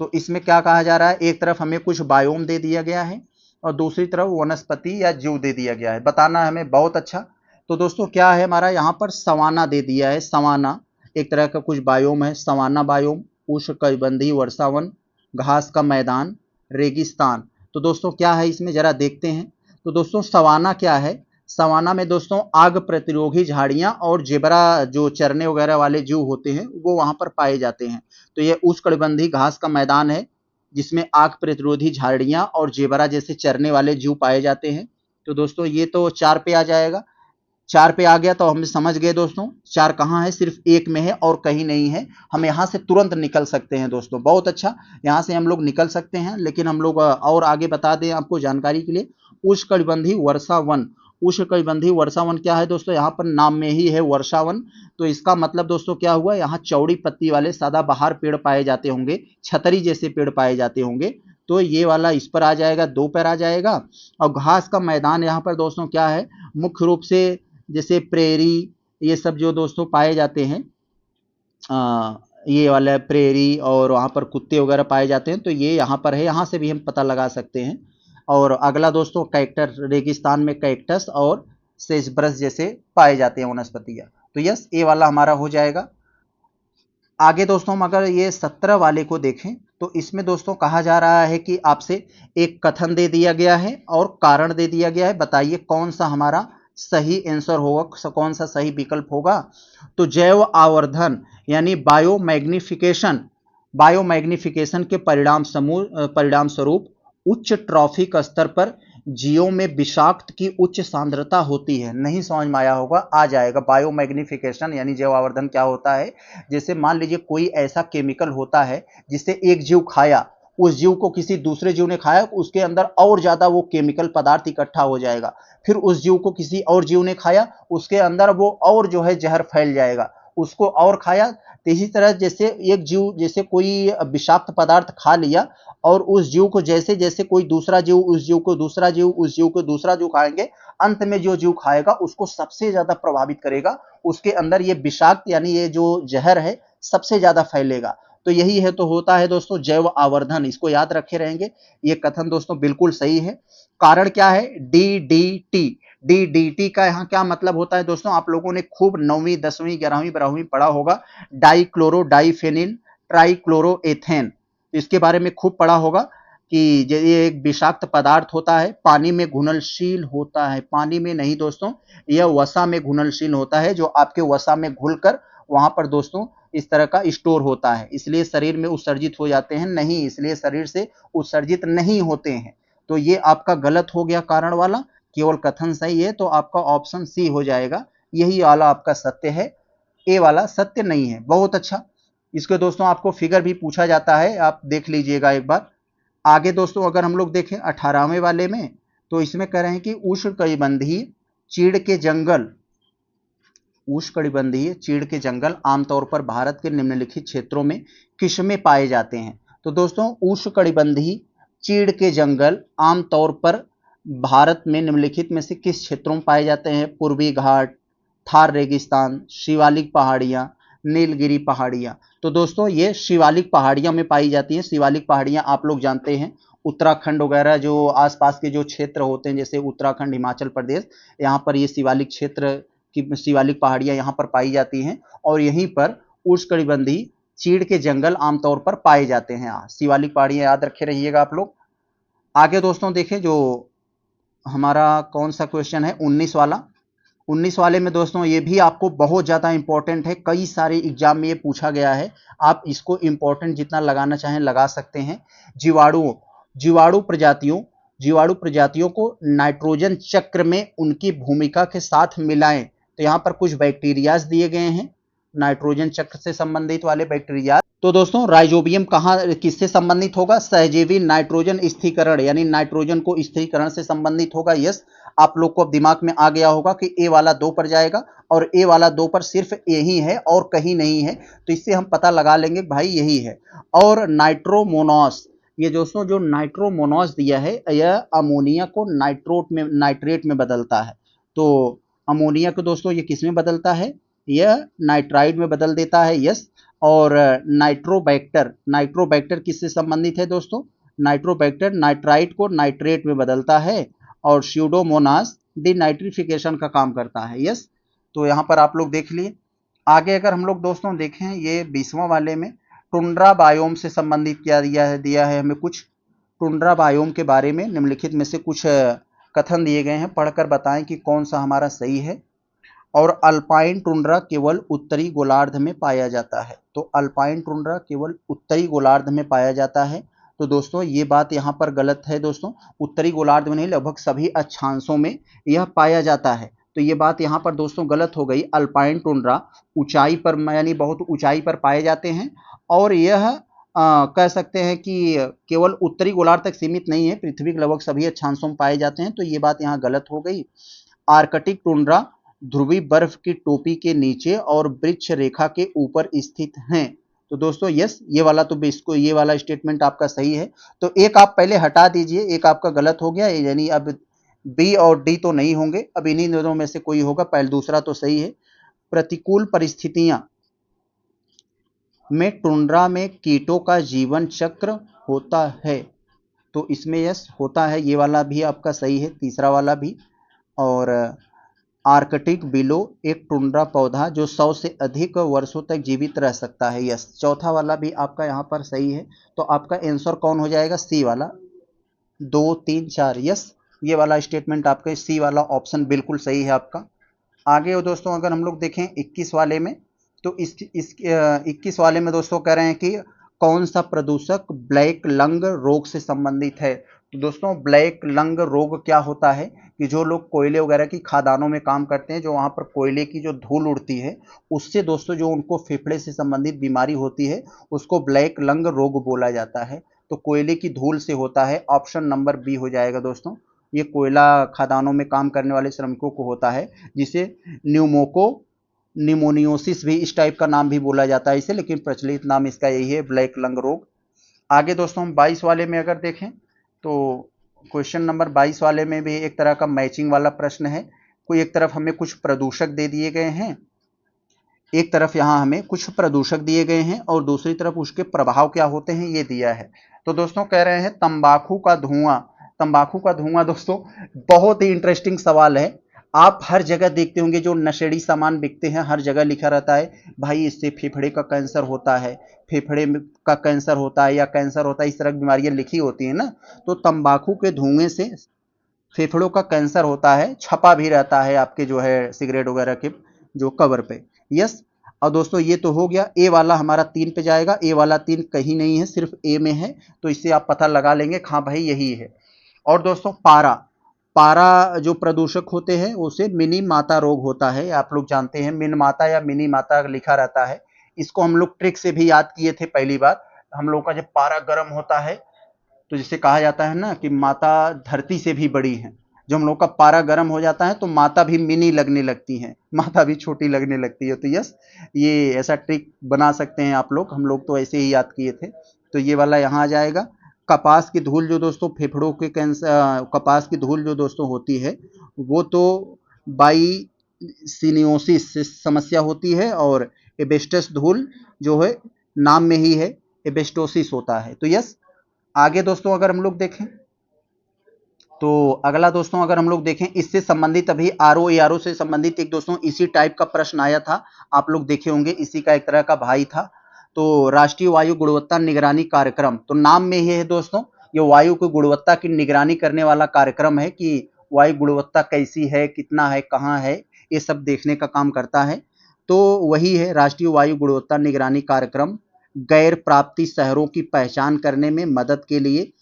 तो इसमें क्या कहा जा रहा है, एक तरफ हमें कुछ बायोम दे दिया गया है और दूसरी तरफ वनस्पति या जीव दे दिया गया है, बताना है हमें। बहुत अच्छा। तो दोस्तों क्या है हमारा यहाँ पर सवाना दे दिया है। सवाना एक तरह का कुछ बायोम है, सवाना बायोम, उष्णकटिबंधीय वर्षावन, घास का मैदान, रेगिस्तान। तो दोस्तों क्या है इसमें जरा देखते हैं। तो दोस्तों सवाना क्या है, सवाना में दोस्तों आग प्रतिरोधी झाड़ियां और जेबरा जो चरने वगैरह वाले जीव होते हैं वो वहां पर पाए जाते हैं। तो ये उष्णकटिबंधीय घास का मैदान है जिसमें आग प्रतिरोधी झाड़ियां और जेबरा जैसे चरने वाले जीव पाए जाते हैं। तो दोस्तों ये तो 4 पे आ जाएगा। 4 पे आ गया तो हम समझ गए दोस्तों 4 कहाँ है, सिर्फ एक में है और कहीं नहीं है। हम यहाँ से तुरंत निकल सकते हैं दोस्तों। बहुत अच्छा, यहाँ से हम लोग निकल सकते हैं। लेकिन हम लोग और आगे बता दें आपको जानकारी के लिए, उष्णकटिबंधीय वर्षावन, उष्णकटिबंधीय वर्षावन क्या है दोस्तों, यहाँ पर नाम में ही है वर्षावन। तो इसका मतलब दोस्तों क्या हुआ, यहाँ चौड़ी पत्ती वाले सदाबहार पेड़ पाए जाते होंगे, छतरी जैसे पेड़ पाए जाते होंगे। तो ये वाला इस पर आ जाएगा, 2 पर आ जाएगा। और घास का मैदान यहाँ पर दोस्तों क्या है, मुख्य रूप से जैसे प्रेरी ये सब जो दोस्तों पाए जाते हैं, ये वाला प्रेरी और वहाँ पर कुत्ते वगैरह पाए जाते हैं। तो ये यहाँ पर है, यहाँ से भी हम पता लगा सकते हैं। और अगला दोस्तों कैक्टस, रेगिस्तान में कैक्टस और सेजब्रस जैसे पाए जाते हैं वनस्पतियाँ। तो यस, ये वाला हमारा हो जाएगा। आगे दोस्तों हम अगर ये 17 वाले को देखें तो इसमें दोस्तों कहा जा रहा है कि आपसे एक कथन दे दिया गया है और कारण दे दिया गया है, बताइए कौन सा हमारा सही आंसर होगा, कौन सा सही विकल्प होगा। तो जैव आवर्धन यानी बायोमैग्निफिकेशन, बायोमैग्निफिकेशन के परिणाम स्वरूप उच्च ट्रॉफिक स्तर पर जीवों में विषाक्त की उच्च सांद्रता होती है। नहीं समझ में आया होगा, आ जाएगा। बायोमैग्निफिकेशन यानी जैव आवर्धन क्या होता है, जैसे मान लीजिए कोई ऐसा केमिकल होता है जिसे एक जीव खाया, उस जीव को किसी दूसरे जीव ने खाया, उसके अंदर और ज्यादा वो केमिकल पदार्थ इकट्ठा हो जाएगा। फिर उस जीव को किसी और जीव ने खाया, उसके अंदर वो और जो है जहर फैल जाएगा, उसको और खाया। तो इसी तरह जैसे एक जीव जैसे कोई विषाक्त पदार्थ खा लिया और उस जीव को जैसे जैसे कोई दूसरा जीव, उस जीव को दूसरा जीव, उस जीव को दूसरा जीव खाएंगे, अंत में जो जीव खाएगा उसको सबसे ज्यादा प्रभावित करेगा, उसके अंदर ये विषाक्त यानी ये जो जहर है सबसे ज्यादा फैलेगा। तो यही है, तो होता है दोस्तों जैव आवर्धन, इसको याद रखे रहेंगे। ये कथन दोस्तों बिल्कुल सही है। कारण क्या है? डीडीटी। डीडीटी का यहाँ क्या मतलब होता है दोस्तों? आप लोगों ने खूब 9वीं 10वीं 11वीं 12वीं पढ़ा होगा, डाइक्लोरो डाइफेनिल ट्राइक्लोरोएथेन, इसके बारे में खूब पढ़ा होगा कि ये एक विषाक्त पदार्थ होता है, पानी में घुलनशील होता है। पानी में नहीं दोस्तों, यह वसा में घुलनशील होता है, जो आपके वसा में घुलकर वहां पर दोस्तों इस तरह का स्टोर होता है, इसलिए शरीर में उत्सर्जित हो जाते हैं नहीं, इसलिए शरीर से उत्सर्जित नहीं होते हैं। तो ये आपका गलत हो गया कारण वाला, केवल कथन सही है, तो आपका ऑप्शन सी हो जाएगा, यही वाला आपका सत्य है, ए वाला सत्य नहीं है। बहुत अच्छा। इसके दोस्तों आपको फिगर भी पूछा जाता है, आप देख लीजिएगा एक बार। आगे दोस्तों अगर हम लोग देखें 18वें वाले में, तो इसमें कह रहे हैं कि उष्णकटिबंधीय चीड़ के जंगल, उष्णकटिबंधीय चीड़ के जंगल आमतौर पर भारत के निम्नलिखित क्षेत्रों में किसमें पाए जाते हैं? तो दोस्तों उष्णकटिबंधीय चीड़ के जंगल आमतौर पर भारत में निम्नलिखित में से किस क्षेत्रों में पाए जाते हैं? पूर्वी घाट, थार रेगिस्तान, शिवालिक पहाड़ियां, नीलगिरी पहाड़ियां। तो दोस्तों ये शिवालिक पहाड़ियां में पाई जाती हैं। शिवालिक पहाड़ियां आप लोग जानते हैं, उत्तराखंड वगैरह जो आसपास के जो क्षेत्र होते हैं, जैसे उत्तराखंड, हिमाचल प्रदेश, यहाँ पर ये शिवालिक क्षेत्र की शिवालिक पहाड़ियां यहाँ पर पाई जाती हैं, और यहीं पर उष्णकटिबंधीय चीड़ के जंगल आमतौर पर पाए जाते हैं। शिवालिक पहाड़ियां याद रखे रहिएगा आप लोग। आगे दोस्तों देखें, जो हमारा कौन सा क्वेश्चन है 19 वाला। 19 वाले में दोस्तों ये भी आपको बहुत ज़्यादा इंपॉर्टेंट है, कई सारे एग्जाम में ये पूछा गया है, आप इसको इंपॉर्टेंट जितना लगाना चाहें लगा सकते हैं। जीवाणुओं जीवाणु प्रजातियों को नाइट्रोजन चक्र में उनकी भूमिका के साथ मिलाएं। तो यहाँ पर कुछ बैक्टीरियाज दिए गए हैं, नाइट्रोजन चक्र से संबंधित वाले बैक्टीरिया। तो दोस्तों राइजोबियम कहाँ किससे संबंधित होगा? सहजीवी नाइट्रोजन स्थिरीकरण, यानी नाइट्रोजन को स्थिरीकरण से संबंधित होगा। यस, आप लोग को अब दिमाग में आ गया होगा कि ए वाला 2 पर जाएगा, और ए वाला 2 पर सिर्फ ए ही है और कहीं नहीं है, तो इससे हम पता लगा लेंगे भाई यही है। और नाइट्रोमोनॉस, ये दोस्तों जो नाइट्रोमोनॉस दिया है, यह अमोनिया को नाइट्रेट में बदलता है। तो अमोनिया को दोस्तों ये किस में बदलता है? यह नाइट्राइड में बदल देता है। यस। और नाइट्रोबैक्टर किससे संबंधित है दोस्तों? नाइट्रोबैक्टर नाइट्राइड को नाइट्रेट में बदलता है, और स्यूडोमोनास डिनाइट्रिफिकेशन का काम करता है। यस, तो यहाँ पर आप लोग देख लिए। आगे अगर हम लोग दोस्तों देखें, ये 20वां वाले में टुंड्रा बायोम से संबंधित क्या दिया है हमें कुछ। टुंड्रा बायोम के बारे में निम्नलिखित में से कुछ कथन दिए गए हैं, पढ़कर बताएं कि कौन सा हमारा सही है। और अल्पाइन टुंड्रा केवल उत्तरी गोलार्ध में पाया जाता है। तो अल्पाइन टुंड्रा केवल उत्तरी गोलार्ध में पाया जाता है। तो दोस्तों ये बात यहाँ पर गलत है दोस्तों, उत्तरी गोलार्ध में नहीं, लगभग सभी अक्षांशों में यह पाया जाता है। तो ये बात यहाँ पर दोस्तों गलत हो गई। अल्पाइन टुंड्रा ऊंचाई पर, यानी बहुत ऊंचाई पर पाए जाते हैं, और यह कह सकते हैं कि केवल उत्तरी गोलार्ध तक सीमित नहीं है, पृथ्वी के लगभग सभी अक्षांशों में पाए जाते हैं। तो ये बात यहाँ गलत हो गई। आर्कटिक टुंड्रा ध्रुवीय बर्फ की टोपी के नीचे और वृक्ष रेखा के ऊपर स्थित हैं। तो दोस्तों यस, ये वाला तो इसको ये वाला स्टेटमेंट आपका सही है। तो एक आप पहले हटा दीजिए, एक आपका गलत हो गया, यानी अब बी और डी तो नहीं होंगे, अब इन्हीं दोनों में से कोई होगा। पहले दूसरा तो सही है। प्रतिकूल परिस्थितियां में टुंड्रा में कीटों का जीवन चक्र होता है। तो इसमें यस होता है, ये वाला भी आपका सही है, तीसरा वाला भी। और आर्कटिक बिलो एक टुंड्रा पौधा जो 100 से अधिक वर्षों तक जीवित रह सकता है। यस, चौथा वाला भी आपका यहाँ पर सही है। तो आपका आंसर कौन हो जाएगा? सी वाला, 2 3 4। यस, ये वाला स्टेटमेंट आपका सी वाला ऑप्शन बिल्कुल सही है आपका। आगे दोस्तों अगर हम लोग देखें 21 वाले में, तो इस 21 वाले में दोस्तों कह रहे हैं कि कौन सा प्रदूषक ब्लैक लंग रोग से संबंधित है। तो दोस्तों ब्लैक लंग रोग क्या होता है कि जो लोग कोयले वगैरह की खदानों में काम करते हैं, जो वहाँ पर कोयले की जो धूल उड़ती है, उससे दोस्तों जो उनको फेफड़े से संबंधित बीमारी होती है, उसको ब्लैक लंग रोग बोला जाता है। तो कोयले की धूल से होता है, ऑप्शन नंबर बी हो जाएगा दोस्तों। ये कोयला खदानों में काम करने वाले श्रमिकों को होता है, जिसे निमोनियोसिस भी इस टाइप का नाम भी बोला जाता है इसे, लेकिन प्रचलित नाम इसका यही है, ब्लैक लंग रोग। आगे दोस्तों हम 22 वाले में अगर देखें, तो क्वेश्चन नंबर 22 वाले में भी एक तरह का मैचिंग वाला प्रश्न है। कोई एक तरफ हमें कुछ प्रदूषक दे दिए गए हैं, एक तरफ यहाँ हमें कुछ प्रदूषक दिए गए हैं और दूसरी तरफ उसके प्रभाव क्या होते हैं ये दिया है। तो दोस्तों कह रहे हैं तंबाकू का धुआं। तंबाकू का धुआं दोस्तों बहुत ही इंटरेस्टिंग सवाल है। आप हर जगह देखते होंगे जो नशेड़ी सामान बिकते हैं हर जगह लिखा रहता है भाई इससे फेफड़े का कैंसर होता है, फेफड़े का कैंसर होता है या कैंसर होता है, इस तरह की बीमारियां लिखी होती है ना। तो तंबाकू के धुएं से फेफड़ों का कैंसर होता है, छपा भी रहता है आपके जो है सिगरेट वगैरह के जो कवर पे। यस। और दोस्तों ये तो हो गया, ए वाला हमारा 3 पे जाएगा। ए वाला 3 कहीं नहीं है, सिर्फ ए में है, तो इससे आप पता लगा लेंगे हाँ भाई यही है। और दोस्तों पारा, पारा जो प्रदूषक होते हैं उसे मिनी माता रोग होता है, आप लोग जानते हैं मिन माता या मिनी माता लिखा रहता है। इसको हम लोग ट्रिक से भी याद किए थे पहली बार। हम लोग का जब पारा गर्म होता है तो जिसे कहा जाता है ना कि माता धरती से भी बड़ी है। जब हम लोग का पारा गर्म हो जाता है तो माता भी मिनी लगने लगती है, माता भी छोटी लगने लगती है। तो यस, ये ऐसा ट्रिक बना सकते हैं आप लोग, हम लोग तो ऐसे ही याद किए थे। तो ये वाला यहाँ आ जाएगा। कपास की धूल जो दोस्तों फेफड़ों के कैंसर, कपास की धूल जो दोस्तों होती है वो तो बाईसिनियोसिस से समस्या होती है, और एबेस्टस धूल जो है नाम में ही है एबेस्टोसिस होता है। तो यस। आगे दोस्तों अगर हम लोग देखें तो अगला दोस्तों अगर हम लोग देखें इससे संबंधित अभी आरओ से संबंधित एक दोस्तों इसी टाइप का प्रश्न आया था, आप लोग देखे होंगे, इसी का एक तरह का भाई था। तो राष्ट्रीय वायु गुणवत्ता निगरानी कार्यक्रम, तो नाम में ही है दोस्तों, ये वायु की गुणवत्ता की निगरानी करने वाला कार्यक्रम है कि वायु गुणवत्ता कैसी है, कितना है, कहाँ है, ये सब देखने का काम करता है। तो वही है राष्ट्रीय वायु गुणवत्ता निगरानी कार्यक्रम। गैर प्राप्ति शहरों की पहचान करने में मदद के लिए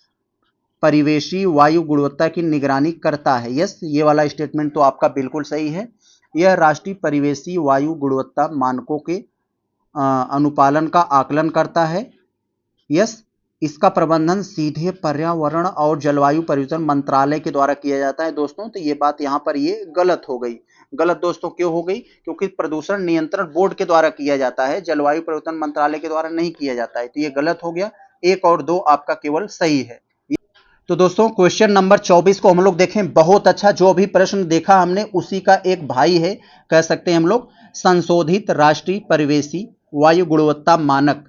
परिवेशी वायु गुणवत्ता की निगरानी करता है। यस, ये वाला स्टेटमेंट तो आपका बिल्कुल सही है। यह राष्ट्रीय परिवेशी वायु गुणवत्ता मानकों के अनुपालन का आकलन करता है। यस, इसका प्रबंधन सीधे पर्यावरण और जलवायु परिवर्तन मंत्रालय के द्वारा किया जाता है दोस्तों। तो ये बात यहाँ पर ये गलत हो गई। गलत दोस्तों क्यों हो गई? क्योंकि प्रदूषण नियंत्रण बोर्ड के द्वारा किया जाता है, जलवायु परिवर्तन मंत्रालय के द्वारा नहीं किया जाता है। तो ये गलत हो गया। 1 और 2 आपका केवल सही है। तो दोस्तों क्वेश्चन नंबर 24 को हम लोग देखें। बहुत अच्छा, जो भी प्रश्न देखा हमने उसी का एक भाई है, कह सकते हैं हम लोग। संशोधित राष्ट्रीय परिवेशी वायु गुणवत्ता मानक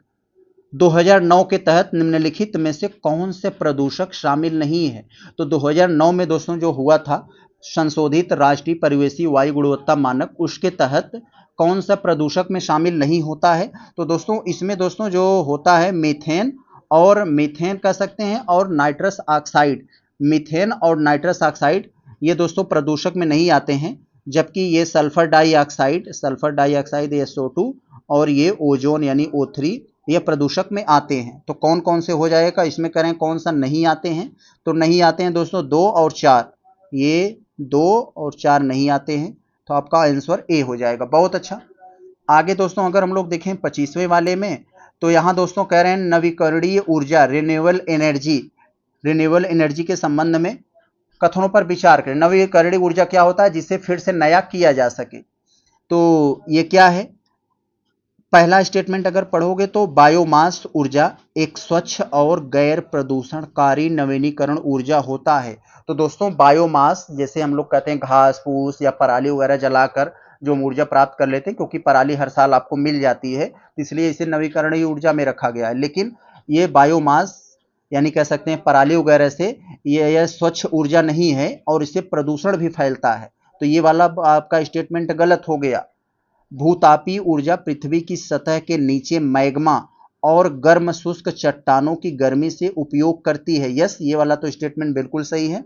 2009 के तहत निम्नलिखित में से कौन से प्रदूषक शामिल नहीं है? तो 2009 में दोस्तों जो हुआ था संशोधित राष्ट्रीय परिवेशी वायु गुणवत्ता मानक, उसके तहत कौन सा प्रदूषक में शामिल नहीं होता है? तो दोस्तों इसमें दोस्तों जो होता है मीथेन, और मीथेन कह सकते हैं, और नाइट्रस ऑक्साइड। मीथेन और नाइट्रस ऑक्साइड ये दोस्तों प्रदूषक में नहीं आते हैं, जबकि ये सल्फर डाइऑक्साइड SO2 और ये ओजोन यानी O3 ये प्रदूषक में आते हैं। तो कौन कौन से हो जाएगा इसमें, करें कौन सा नहीं आते हैं? तो नहीं आते हैं दोस्तों 2 और 4, ये 2 और 4 नहीं आते हैं। तो आपका आंसर ए हो जाएगा। बहुत अच्छा। आगे दोस्तों अगर हम लोग देखें 25वें वाले में, तो यहाँ दोस्तों कह रहे हैं नवीकरणीय ऊर्जा रिन्यूएबल एनर्जी के संबंध में कथनों पर विचार करें। नवीकरणीय ऊर्जा क्या होता है? जिसे फिर से नया किया जा सके। तो ये क्या है? पहला स्टेटमेंट अगर पढ़ोगे तो बायोमास ऊर्जा एक स्वच्छ और गैर प्रदूषणकारी नवीनीकरण ऊर्जा होता है। तो दोस्तों बायोमास जैसे हम लोग कहते हैं घास फूस या पराली वगैरह जलाकर जो ऊर्जा प्राप्त कर लेते हैं, क्योंकि पराली हर साल आपको मिल जाती है, इसलिए इसे नवीकरणीय ऊर्जा में रखा गया है। लेकिन ये बायोमास यानी कह सकते हैं पराली वगैरह से यह स्वच्छ ऊर्जा नहीं है और इससे प्रदूषण भी फैलता है। तो ये वाला आपका स्टेटमेंट गलत हो गया। भूतापीय ऊर्जा पृथ्वी की सतह के नीचे मैग्मा और गर्म शुष्क चट्टानों की गर्मी से उपयोग करती है। यस, ये वाला तो स्टेटमेंट बिल्कुल सही है।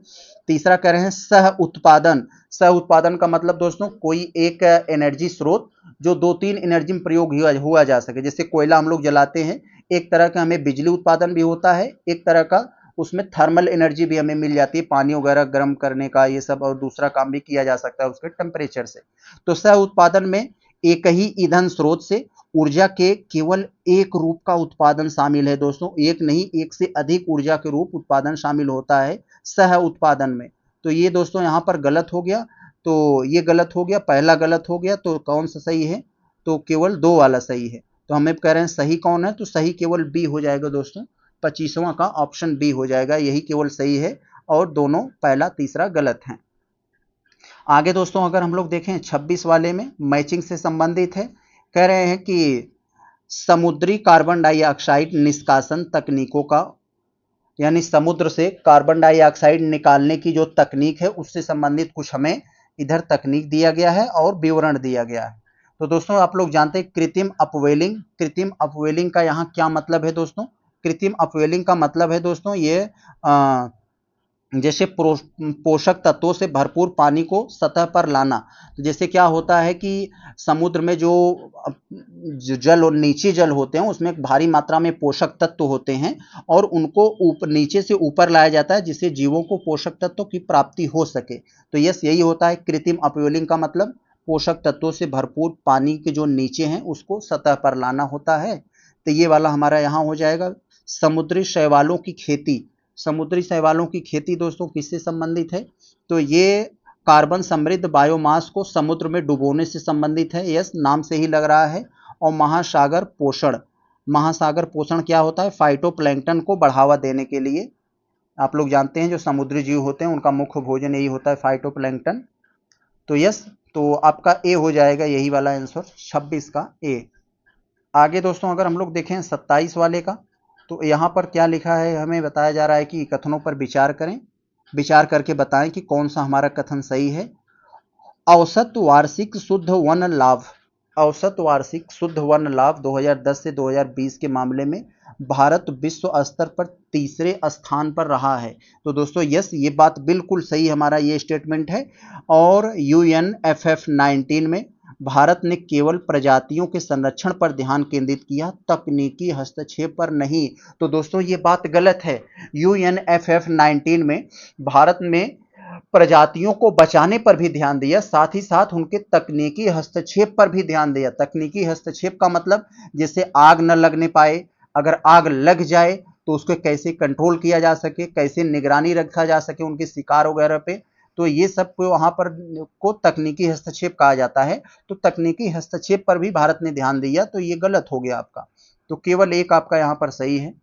तीसरा कह रहे हैं सह उत्पादन। सह उत्पादन का मतलब दोस्तों कोई एक एनर्जी स्रोत जो 2-3 एनर्जी में प्रयोग हुआ जा सके। जैसे कोयला हम लोग जलाते हैं, एक तरह का हमें बिजली उत्पादन भी होता है, एक तरह का उसमें थर्मल एनर्जी भी हमें मिल जाती है, पानी वगैरह गर्म करने का ये सब, और दूसरा काम भी किया जा सकता है उसके टेम्परेचर से। तो सह उत्पादन में एक ही ईंधन स्रोत से ऊर्जा के केवल एक रूप का उत्पादन शामिल है दोस्तों, एक नहीं एक से अधिक ऊर्जा के रूप उत्पादन शामिल होता है सह उत्पादन में। तो ये दोस्तों यहाँ पर गलत हो गया। तो ये गलत हो गया, पहला गलत हो गया। तो कौन सा सही है? तो केवल 2 वाला सही है। तो हमें कह रहे हैं सही कौन है? तो सही केवल बी हो जाएगा दोस्तों। 25वां का ऑप्शन बी हो जाएगा, यही केवल सही है, और दोनों पहला तीसरा गलत हैं। आगे दोस्तों अगर हम लोग देखें 26 वाले में मैचिंग से संबंधित है। कह रहे हैं कि समुद्री कार्बन डाइऑक्साइड निष्कासन तकनीकों का, यानी समुद्र से कार्बन डाइऑक्साइड निकालने की जो तकनीक है उससे संबंधित कुछ हमें इधर तकनीक दिया गया है और विवरण दिया गया है। तो दोस्तों आप लोग जानते हैं कृत्रिम अपवेलिंग, कृत्रिम अपवेलिंग का यहाँ क्या मतलब है दोस्तों? कृत्रिम अपवेलिंग का मतलब है दोस्तों ये जैसे पोषक तत्वों से भरपूर पानी को सतह पर लाना। तो जैसे क्या होता है कि समुद्र में जो जल और नीचे जल होते हैं उसमें भारी मात्रा में पोषक तत्व होते हैं और उनको नीचे से ऊपर लाया जाता है जिससे जीवों को पोषक तत्वों की प्राप्ति हो सके। तो यस, यही होता है कृत्रिम अपवेलिंग का मतलब, पोषक तत्वों से भरपूर पानी के जो नीचे हैं उसको सतह पर लाना होता है। तो ये वाला हमारा यहाँ हो जाएगा। समुद्री शैवालों की खेती, समुद्री शैवालों की खेती दोस्तों किससे संबंधित है? तो ये कार्बन समृद्ध बायोमास को समुद्र में डुबोने से संबंधित है। यस, नाम से ही लग रहा है। और महासागर पोषण, महासागर पोषण क्या होता है? फाइटोप्लैंक्टन को बढ़ावा देने के लिए। आप लोग जानते हैं जो समुद्री जीव होते हैं उनका मुख्य भोजन यही होता है, फाइटोप्लैंक्टन। तो यस, तो आपका ए हो जाएगा यही वाला आंसर 26 का ए। आगे दोस्तों अगर हम लोग देखें 27 वाले का, तो यहाँ पर क्या लिखा है? हमें बताया जा रहा है कि कथनों पर विचार करें, विचार करके बताएं कि कौन सा हमारा कथन सही है। औसत वार्षिक शुद्ध वन लाभ, औसत वार्षिक शुद्ध वन लाभ 2010 से 2020 के मामले में भारत विश्व स्तर पर तीसरे स्थान पर रहा है। तो दोस्तों यस, ये बात बिल्कुल सही हमारा ये स्टेटमेंट है। और UNFF19 में भारत ने केवल प्रजातियों के संरक्षण पर ध्यान केंद्रित किया, तकनीकी हस्तक्षेप पर नहीं। तो दोस्तों ये बात गलत है। UNFF19 में भारत में प्रजातियों को बचाने पर भी ध्यान दिया, साथ ही साथ उनके तकनीकी हस्तक्षेप पर भी ध्यान दिया। तकनीकी हस्तक्षेप का मतलब जैसे आग न लगने पाए, अगर आग लग जाए तो उसको कैसे कंट्रोल किया जा सके, कैसे निगरानी रखा जा सके उनके शिकार वगैरह पे। तो ये सब वहां पर को तकनीकी हस्तक्षेप कहा जाता है। तो तकनीकी हस्तक्षेप पर भी भारत ने ध्यान दिया, तो ये गलत हो गया आपका। तो केवल एक आपका यहाँ पर सही है।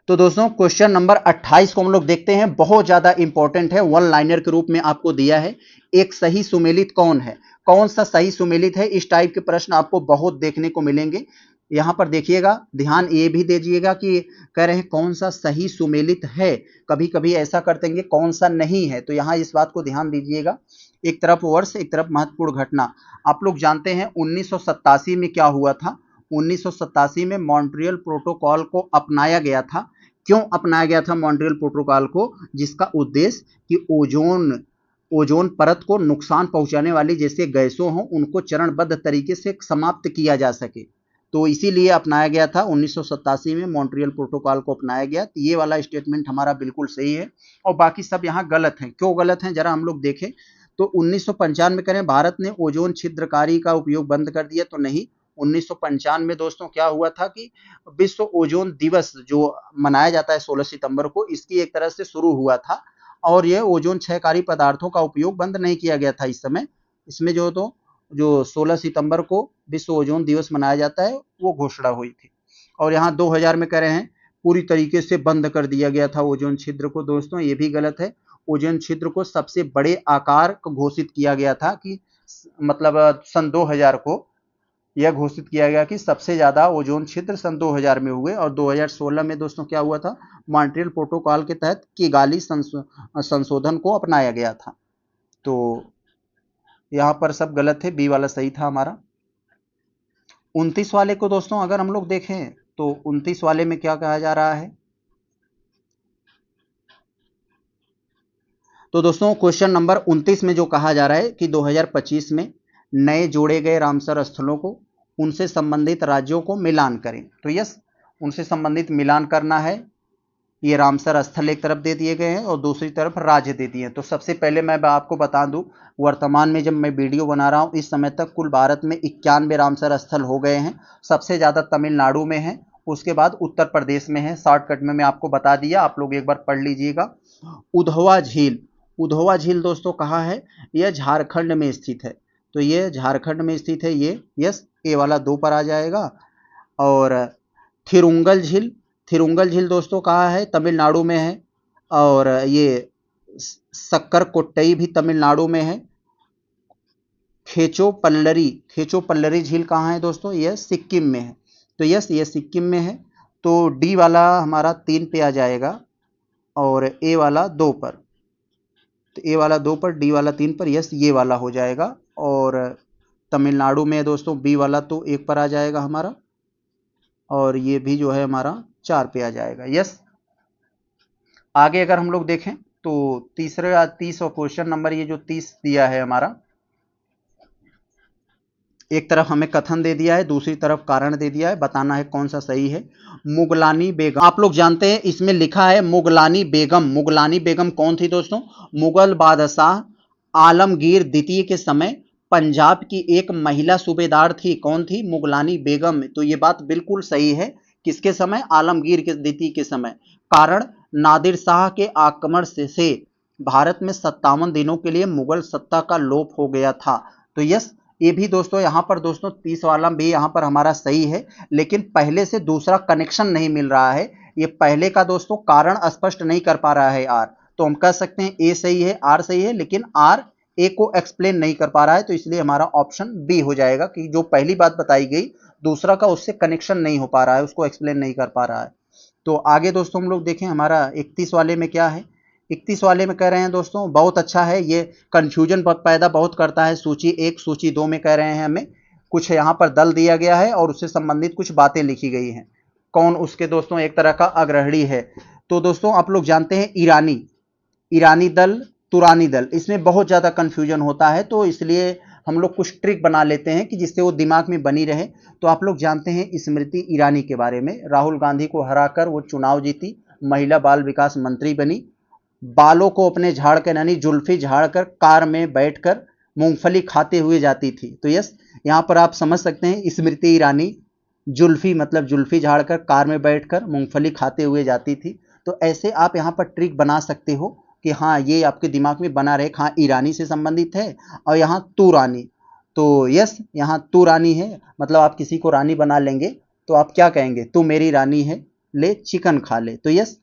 तो दोस्तों क्वेश्चन नंबर 28 को हम लोग देखते हैं, बहुत ज्यादा इंपॉर्टेंट है, वन लाइनर के रूप में आपको दिया है। एक सही सुमेलित कौन है? कौन सा सही सुमेलित है? इस टाइप के प्रश्न आपको बहुत देखने को मिलेंगे। यहां पर देखिएगा, ध्यान ये भी दीजिएगा कि कह रहे हैं कौन सा सही सुमेलित है। कभी कभी ऐसा करते हैं कौन सा नहीं है, तो यहां इस बात को ध्यान दीजिएगा। एक तरफ वर्ष, एक तरफ महत्वपूर्ण घटना। आप लोग जानते हैं 1987 में क्या हुआ था? 1987 में मॉन्ट्रियल प्रोटोकॉल को अपनाया गया था। क्यों अपनाया गया था मॉन्ट्रियल प्रोटोकॉल को? जिसका उद्देश्य कि ओजोन परत को नुकसान पहुंचाने वाली जैसे गैसों हों उनको चरणबद्ध तरीके से समाप्त किया जा सके। तो इसीलिए अपनाया गया था 1987 में मॉन्ट्रियल प्रोटोकॉल को अपनाया गया। तो ये वाला स्टेटमेंट हमारा बिल्कुल सही है और बाकी सब यहाँ गलत हैं। क्यों गलत हैं जरा हम लोग देखें। तो 1995 में करें भारत ने ओजोन छिद्रकारी का उपयोग बंद कर दिया, तो नहीं। 1995 में दोस्तों क्या हुआ था कि विश्व ओजोन दिवस जो मनाया जाता है 16 सितंबर को, इसकी एक तरह से शुरू हुआ था और यह ओजोन क्षयकारी पदार्थों का उपयोग बंद नहीं किया गया था इस समय। इसमें जो 16 सितंबर को विश्व ओजोन दिवस मनाया जाता है वो घोषणा हुई थी। और यहाँ 2000 में कह रहे हैं पूरी तरीके से बंद कर दिया गया था ओजोन छिद्र को। दोस्तों ये भी गलत है। ओजोन छिद्र को सबसे बड़े आकार को घोषित किया गया था कि मतलब सन 2000 को यह घोषित किया गया कि सबसे ज्यादा ओजोन छिद्र सन 2000 में हुए। और 2016 में दोस्तों क्या हुआ था? मॉन्ट्रियल प्रोटोकॉल के तहत किगाली संशोधन को अपनाया गया था। तो यहां पर सब गलत है, बी वाला सही था हमारा। 29 वाले को दोस्तों अगर हम लोग देखें तो 29 वाले में क्या कहा जा रहा है? तो दोस्तों क्वेश्चन नंबर 29 में जो कहा जा रहा है कि 2025 में नए जोड़े गए रामसर स्थलों को उनसे संबंधित राज्यों को मिलान करें। तो यस, उनसे संबंधित मिलान करना है। ये रामसर स्थल एक तरफ दे दिए गए हैं और दूसरी तरफ राज्य दे दिए हैं। तो सबसे पहले मैं आपको बता दूं, वर्तमान में जब मैं वीडियो बना रहा हूं इस समय तक कुल भारत में 91 रामसर स्थल हो गए हैं। सबसे ज्यादा तमिलनाडु में है, उसके बाद उत्तर प्रदेश में है। शॉर्टकट में मैं आपको बता दिया, आप लोग एक बार पढ़ लीजिएगा। उधवा झील, उधवा झील दोस्तों कहाँ है? यह झारखंड में स्थित है। तो ये झारखंड में स्थित है ये। यस, ए वाला 2 पर आ जाएगा। और थिरुंगल झील, थिरुंगल झील दोस्तों कहाँ है? तमिलनाडु में है। और ये सक्कर कोट्टई भी तमिलनाडु में है। खेचो पल्लरी झील कहाँ है दोस्तों? यह सिक्किम में है। तो यस, ये सिक्किम में है। तो डी वाला हमारा 3 पे आ जाएगा और ए वाला 2 पर। तो ए वाला 2 पर, डी वाला 3 पर, यस ये वाला हो जाएगा। और तमिलनाडु में है दोस्तों, बी वाला तो 1 पर आ जाएगा हमारा, और ये भी जो है हमारा 4 पे आ जाएगा। यस, आगे अगर हम लोग देखें तो 30 और क्वेश्चन नंबर ये जो 30 दिया है हमारा, एक तरफ हमें कथन दे दिया है, दूसरी तरफ कारण दे दिया है, बताना है कौन सा सही है। मुगलानी बेगम, आप लोग जानते हैं इसमें लिखा है मुगलानी बेगम। मुगलानी बेगम कौन थी दोस्तों? मुगल बादशाह आलमगीर द्वितीय के समय पंजाब की एक महिला सूबेदार थी। कौन थी? मुगलानी बेगम। तो ये बात बिल्कुल सही है। किसके समय? आलमगीर के द्वितीय के समय। कारण नादिर शाह के आक्रमण से भारत में 57 दिनों के लिए मुगल सत्ता का लोप हो गया था। तो यस, ये भी दोस्तों यहाँ पर दोस्तों 30 वाला भी यहाँ पर हमारा सही है, लेकिन पहले से दूसरा कनेक्शन नहीं मिल रहा है। ये पहले का दोस्तों कारण स्पष्ट नहीं कर पा रहा है आर, तो हम कह सकते हैं ए सही है, आर सही है, लेकिन आर ए को एक्सप्लेन नहीं कर पा रहा है। तो इसलिए हमारा ऑप्शन बी हो जाएगा कि जो पहली बात बताई गई, दूसरा का उससे कनेक्शन नहीं हो पा रहा है, उसको एक्सप्लेन नहीं कर पा रहा है। तो आगे दोस्तों हम लोग देखें हमारा 31 वाले में क्या है। 31 वाले में कह रहे हैं दोस्तों, बहुत अच्छा है, ये कंफ्यूजन पैदा बहुत करता है। सूची 1 सूची 2 में कह रहे हैं हमें कुछ यहाँ पर दल दिया गया है और उससे संबंधित कुछ बातें लिखी गई हैं। कौन उसके दोस्तों एक तरह का अग्रणी है? तो दोस्तों आप लोग जानते हैं ईरानी दल, तुरानी दल, इसमें बहुत ज़्यादा कंफ्यूजन होता है। तो इसलिए हम लोग कुछ ट्रिक बना लेते हैं कि जिससे वो दिमाग में बनी रहे। तो आप लोग जानते हैं स्मृति ईरानी के बारे में, राहुल गांधी को हराकर वो चुनाव जीती, महिला बाल विकास मंत्री बनी, बालों को अपने झाड़ कर यानी जुल्फी झाड़ कर कार में बैठकर मूंगफली खाते हुए जाती थी। तो यस, यहाँ पर आप समझ सकते हैं स्मृति ईरानी जुल्फी मतलब जुल्फी झाड़कर कार में बैठकर मूंगफली खाते हुए जाती थी। तो ऐसे आप यहाँ पर ट्रिक बना सकते हो कि हाँ ये आपके दिमाग में बना रहे, हाँ ईरानी से संबंधित है और यहाँ तू रानी। तो यस, यहाँ तू रानी है, मतलब आप किसी को रानी बना लेंगे तो आप क्या कहेंगे? तू मेरी रानी है, ले चिकन खा ले। तो यस,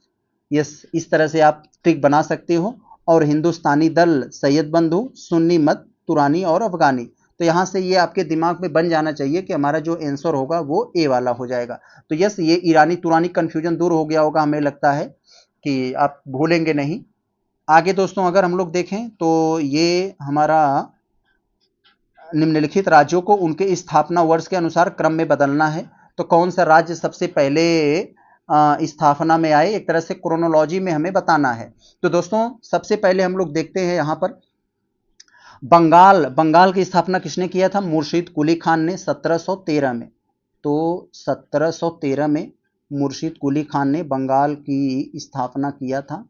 इस तरह से आप ट्रिक बना सकते हो। और हिंदुस्तानी दल, सैयद बंधु, सुन्नी मत, तुरानी और अफगानी। तो यहाँ से ये आपके दिमाग में बन जाना चाहिए कि हमारा जो आंसर होगा वो ए वाला हो जाएगा। तो यस, ये ईरानी तुरानी कंफ्यूजन दूर हो गया होगा, हमें लगता है कि आप भूलेंगे नहीं। आगे दोस्तों अगर हम लोग देखें तो ये हमारा निम्नलिखित राज्यों को उनके स्थापना वर्ष के अनुसार क्रम में बदलना है। तो कौन सा राज्य सबसे पहले स्थापना में आए, एक तरह से क्रोनोलॉजी में हमें बताना है। तो दोस्तों सबसे पहले हम लोग देखते हैं यहाँ पर बंगाल की स्थापना किसने किया था? मुर्शीद कुली खान ने 1713 में। तो 1713 में मुर्शीद कुली खान ने बंगाल की स्थापना किया था।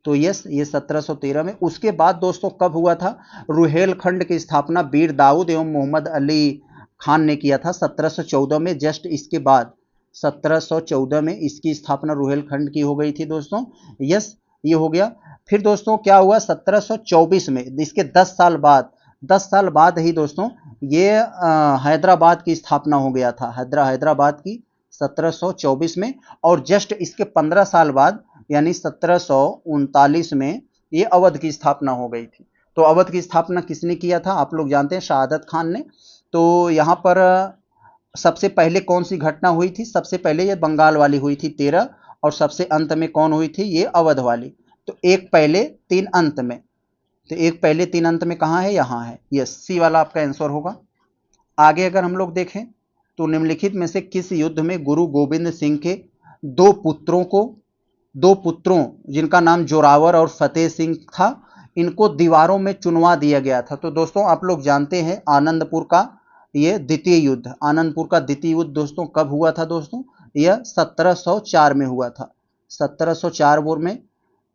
तो यस, ये 1713 में। उसके बाद दोस्तों कब हुआ था? रुहेलखंड की स्थापना वीर दाऊद एवं मोहम्मद अली खान ने किया था 1714 में। जस्ट इसके बाद 1714 में इसकी स्थापना रुहेलखंड की हो गई थी दोस्तों। यस, ये हो गया। फिर दोस्तों क्या हुआ? 1724 में, इसके 10 साल बाद ही दोस्तों ये हैदराबाद की स्थापना हो गया था, हैदराबाद की 1724 में। और जस्ट इसके 15 साल बाद यानी 1739 में ये अवध की स्थापना हो गई थी। तो अवध की स्थापना किसने किया था? आप लोग जानते हैं, शहादत खान ने। तो यहाँ पर सबसे पहले कौन सी घटना हुई थी? सबसे पहले ये बंगाल वाली हुई थी 13, और सबसे अंत में कौन हुई थी? ये अवध वाली। तो एक पहले 3 अंत में, तो एक पहले 3 अंत में कहाँ है? यहाँ है। यस, सी वाला आपका आंसर होगा। आगे अगर हम लोग देखें तो निम्नलिखित में से किस युद्ध में गुरु गोविंद सिंह के दो पुत्रों जिनका नाम जोरावर और फतेह सिंह था, इनको दीवारों में चुनवा दिया गया था? तो दोस्तों आप लोग जानते हैं आनंदपुर का ये द्वितीय युद्ध, आनंदपुर का द्वितीय युद्ध दोस्तों कब हुआ था दोस्तों? यह 1704 में हुआ था। 1704 में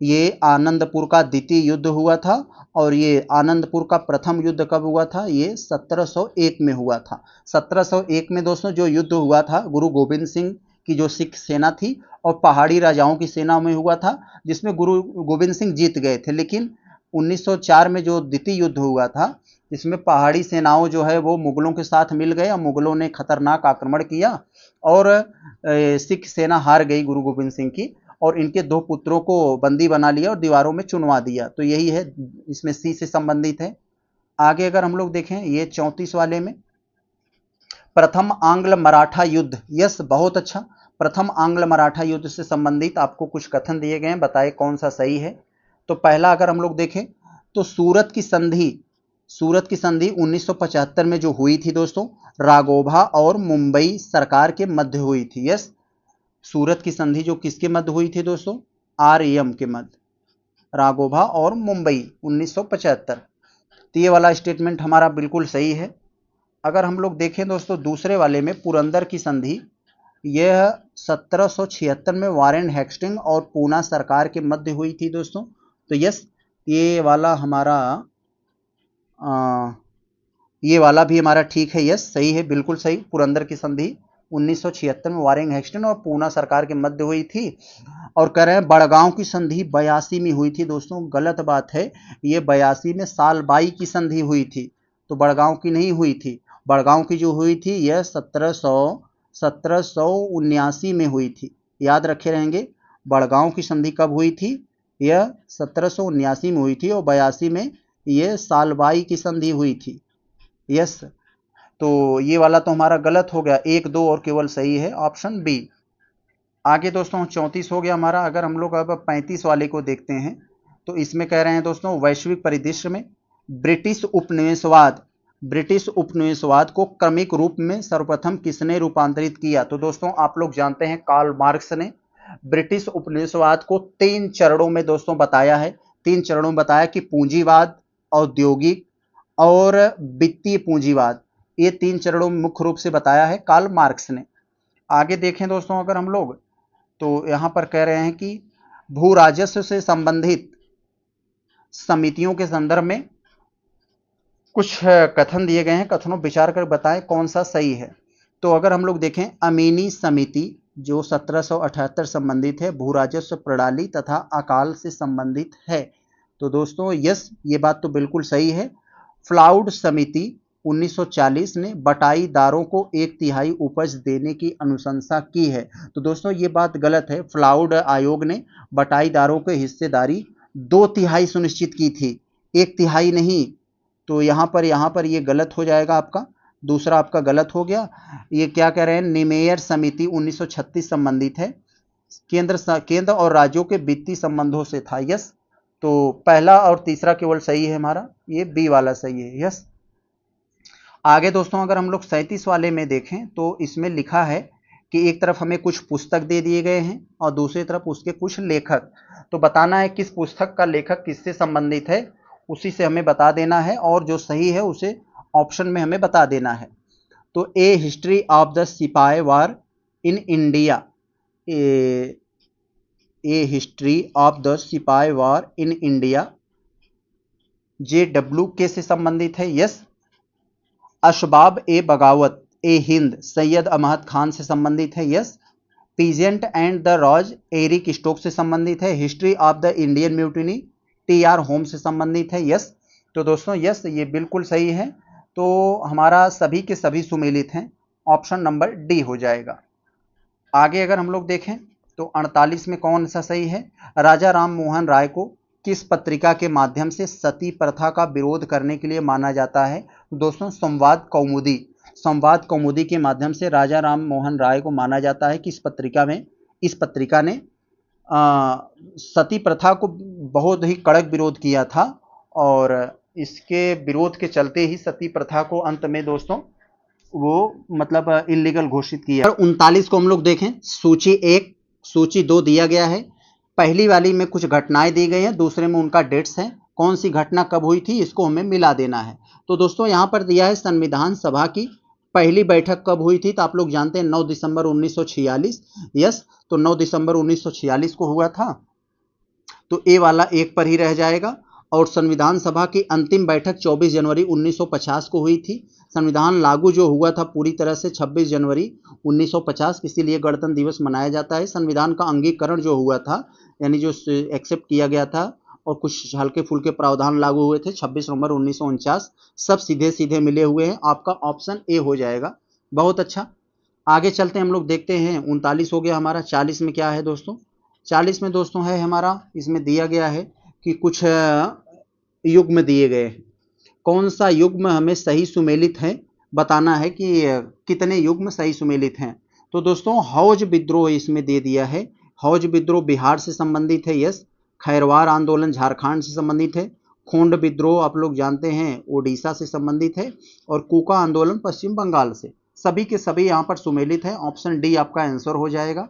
ये आनंदपुर का द्वितीय युद्ध हुआ था। और ये आनंदपुर का प्रथम युद्ध कब हुआ था? ये 1701 में हुआ था। 1701 में दोस्तों जो युद्ध हुआ था गुरु गोविंद सिंह की जो सिख सेना थी और पहाड़ी राजाओं की सेना में हुआ था, जिसमें गुरु गोविंद सिंह जीत गए थे। लेकिन 1904 में जो द्वितीय युद्ध हुआ था, इसमें पहाड़ी सेनाओं जो है वो मुगलों के साथ मिल गए और मुगलों ने खतरनाक आक्रमण किया और सिख सेना हार गई गुरु गोविंद सिंह की, और इनके 2 पुत्रों को बंदी बना लिया और दीवारों में चुनवा दिया। तो यही है, इसमें सी से संबंधित है। आगे अगर हम लोग देखें ये 34 वाले में प्रथम आंग्ल मराठा युद्ध, यस बहुत अच्छा। प्रथम आंग्ल मराठा युद्ध से संबंधित आपको कुछ कथन दिए गए हैं, बताए कौन सा सही है। तो पहला अगर हम लोग देखें तो सूरत की संधि 1975 में जो हुई थी दोस्तों, राघोबा और मुंबई सरकार के मध्य हुई थी। यस, सूरत की संधि जो किसके मध्य हुई थी दोस्तों, आरएम के मध्य, राघोबा और मुंबई 1975। तो ये वाला स्टेटमेंट हमारा बिल्कुल सही है। अगर हम लोग देखें दोस्तों दूसरे वाले में पुरंदर की संधि, यह 1776 में वारेन हेस्टिंग और पूना सरकार के मध्य हुई थी दोस्तों। तो यस, ये वाला हमारा ये वाला भी हमारा ठीक है, यस सही है, बिल्कुल सही। पुरंदर की संधि 1976 में वारेन हेस्टिंग और पूना सरकार के मध्य हुई थी। और कह रहे हैं बड़गांव की संधि 82 में हुई थी दोस्तों, गलत बात है। ये 82 में सालबाई की संधि हुई थी, तो बड़गांव की नहीं हुई थी। बड़गांव की जो हुई थी यह 1779 में हुई थी, याद रखे रहेंगे। बड़गांव की संधि कब हुई थी, यह 1779 में हुई थी, और 82 में यह सालबाई की संधि हुई थी। यस, तो ये वाला तो हमारा गलत हो गया, 1, 2 और केवल सही है ऑप्शन बी। आगे दोस्तों 34 हो गया हमारा। अगर हम लोग अब 35 वाले को देखते हैं तो इसमें कह रहे हैं दोस्तों वैश्विक परिदृश्य में ब्रिटिश उपनिवेशवाद को क्रमिक रूप में सर्वप्रथम किसने रूपांतरित किया। तो दोस्तों आप लोग जानते हैं कार्ल मार्क्स ने ब्रिटिश उपनिवेशवाद को 3 चरणों में दोस्तों बताया है। 3 चरणों में बताया कि पूंजीवाद, औद्योगिक और वित्तीय पूंजीवाद, ये 3 चरणों में मुख्य रूप से बताया है कार्ल मार्क्स ने। आगे देखें दोस्तों अगर हम लोग तो यहां पर कह रहे हैं कि भू राजस्व से संबंधित समितियों के संदर्भ में कुछ कथन दिए गए हैं, कथनों विचार कर बताएं कौन सा सही है। तो अगर हम लोग देखें अमीनी समिति जो 1778 संबंधित है, भू राजस्व प्रणाली तथा अकाल से संबंधित है। तो दोस्तों यस, ये बात तो बिल्कुल सही है। फ्लाउड समिति 1940 ने बटाईदारों को 1/3 उपज देने की अनुशंसा की है। तो दोस्तों ये बात गलत है। फ्लाउड आयोग ने बटाईदारों की हिस्सेदारी 2/3 सुनिश्चित की थी, 1/3 नहीं। तो यहाँ पर ये गलत हो जाएगा आपका, दूसरा आपका गलत हो गया। ये क्या कह रहे हैं, निमेयर समिति 1936 संबंधित है, केंद्र और राज्यों के वित्तीय संबंधों से था। यस, तो पहला और तीसरा केवल सही है हमारा, ये बी वाला सही है। यस, आगे दोस्तों अगर हम लोग 37 वाले में देखें तो इसमें लिखा है कि एक तरफ हमें कुछ पुस्तक दे दिए गए हैं और दूसरी तरफ उसके कुछ लेखक, तो बताना है किस पुस्तक का लेखक किससे संबंधित है, उसी से हमें बता देना है, और जो सही है उसे ऑप्शन में हमें बता देना है। तो ए history of the sipahi war in India, a history of the sipahi war in India JWK से संबंधित है। यस, अशबाब ए बगावत ए हिंद सैयद अहमद खान से संबंधित है। Yes, peasant and the Raj Eric Stokes से संबंधित है। History of the Indian mutiny TR होम से संबंधित है। यस, तो दोस्तों यस ये बिल्कुल सही है। तो हमारा सभी के सभी सुमेलित हैं, ऑप्शन नंबर डी हो जाएगा। आगे अगर हम लोग देखें तो 48 में कौन सा सही है, राजा राम मोहन राय को किस पत्रिका के माध्यम से सती प्रथा का विरोध करने के लिए माना जाता है। दोस्तों संवाद कौमुदी के माध्यम से राजा राम मोहन राय को माना जाता है कि इस पत्रिका ने सती प्रथा को बहुत ही कड़क विरोध किया था, और इसके विरोध के चलते ही सती प्रथा को अंत में दोस्तों वो मतलब इलीगल घोषित किया। 39 को हम लोग देखें, सूची 1 सूची 2 दिया गया है। पहली वाली में कुछ घटनाएं दी गई हैं, दूसरे में उनका डेट्स हैं, कौन सी घटना कब हुई थी इसको हमें मिला देना है। तो दोस्तों यहाँ पर दिया है संविधान सभा की पहली बैठक कब हुई थी, तो आप लोग जानते हैं 9 दिसंबर 1946। यस, तो 9 दिसंबर 1946 को हुआ था, तो ए वाला 1 पर ही रह जाएगा। और संविधान सभा की अंतिम बैठक 24 जनवरी 1950 को हुई थी। संविधान लागू जो हुआ था पूरी तरह से 26 जनवरी 1950, इसीलिए गणतंत्र दिवस मनाया जाता है। संविधान का अंगीकरण जो हुआ था, यानी जो एक्सेप्ट किया गया था और कुछ हल्के फुल्के प्रावधान लागू हुए थे, 26 नवंबर 1949, सब सीधे सीधे मिले हुए हैं। आपका ऑप्शन ए हो जाएगा। बहुत अच्छा, आगे चलते हैं हम लोग देखते हैं। 39 हो गया हमारा। 40 में क्या है दोस्तों, 40 में दोस्तों है हमारा, इसमें दिया गया है कि कुछ युग्म दिए गए हैं। कौन सा युग्म हमें सही सुमेलित है, बताना है कि कितने युग्म सही सुमेलित हैं। तो दोस्तों हौज विद्रोह इसमें दे दिया है। हौज विद्रोह बिहार से संबंधित है, यस। खैरवार आंदोलन झारखंड से संबंधित है। खोंड विद्रोह आप लोग जानते हैं ओडिशा से संबंधित है। और कूका आंदोलन पश्चिम बंगाल से। सभी के सभी यहाँ पर सुमेलित है। ऑप्शन डी आपका आंसर हो जाएगा।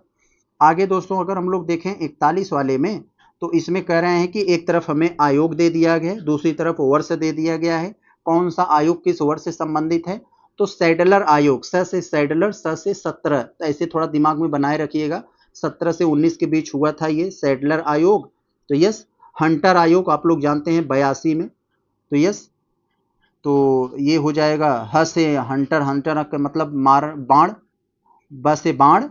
आगे दोस्तों अगर हम लोग देखें 41 वाले में, तो इसमें कह रहे हैं कि एक तरफ हमें आयोग दे दिया गया है, दूसरी तरफ वर्ष दे दिया गया है। कौन सा आयोग किस वर्ष से संबंधित है? तो सैडलर आयोग, स से सैडलर, स से 17, तो ऐसे थोड़ा दिमाग में बनाए रखिएगा। 17 से 19 के बीच हुआ था ये सैडलर आयोग। तो यस। हंटर आयोग आप लोग जानते हैं 82 में। तो यस, तो ये हो जाएगा ह से हंटर, हंटर का मतलब मार बाण, ब से बाण,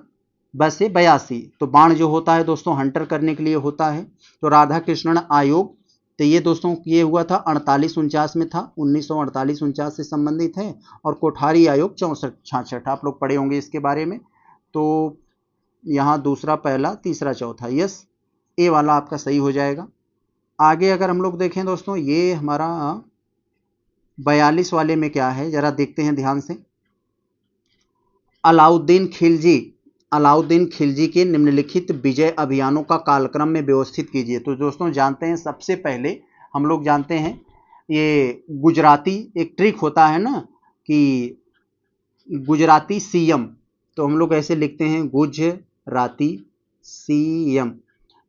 बस से 82। तो बाण जो होता है दोस्तों हंटर करने के लिए होता है। तो राधा कृष्णन आयोग, तो ये दोस्तों ये हुआ था 48-49 में था, 1948-49 से संबंधित है। और कोठारी आयोग 64-66, आप लोग पढ़े होंगे इसके बारे में। तो यहाँ दूसरा, पहला, तीसरा, चौथा, यस, ए वाला आपका सही हो जाएगा। आगे अगर हम लोग देखें दोस्तों, ये हमारा 42 वाले में क्या है जरा देखते हैं ध्यान से। अलाउद्दीन खिलजी के निम्नलिखित विजय अभियानों का कालक्रम में व्यवस्थित कीजिए। तो दोस्तों जानते हैं सबसे पहले हम लोग जानते हैं ये गुजराती एक ट्रिक होता है ना कि गुजराती सीएम, तो हम लोग ऐसे लिखते हैं गुजराती सीएम।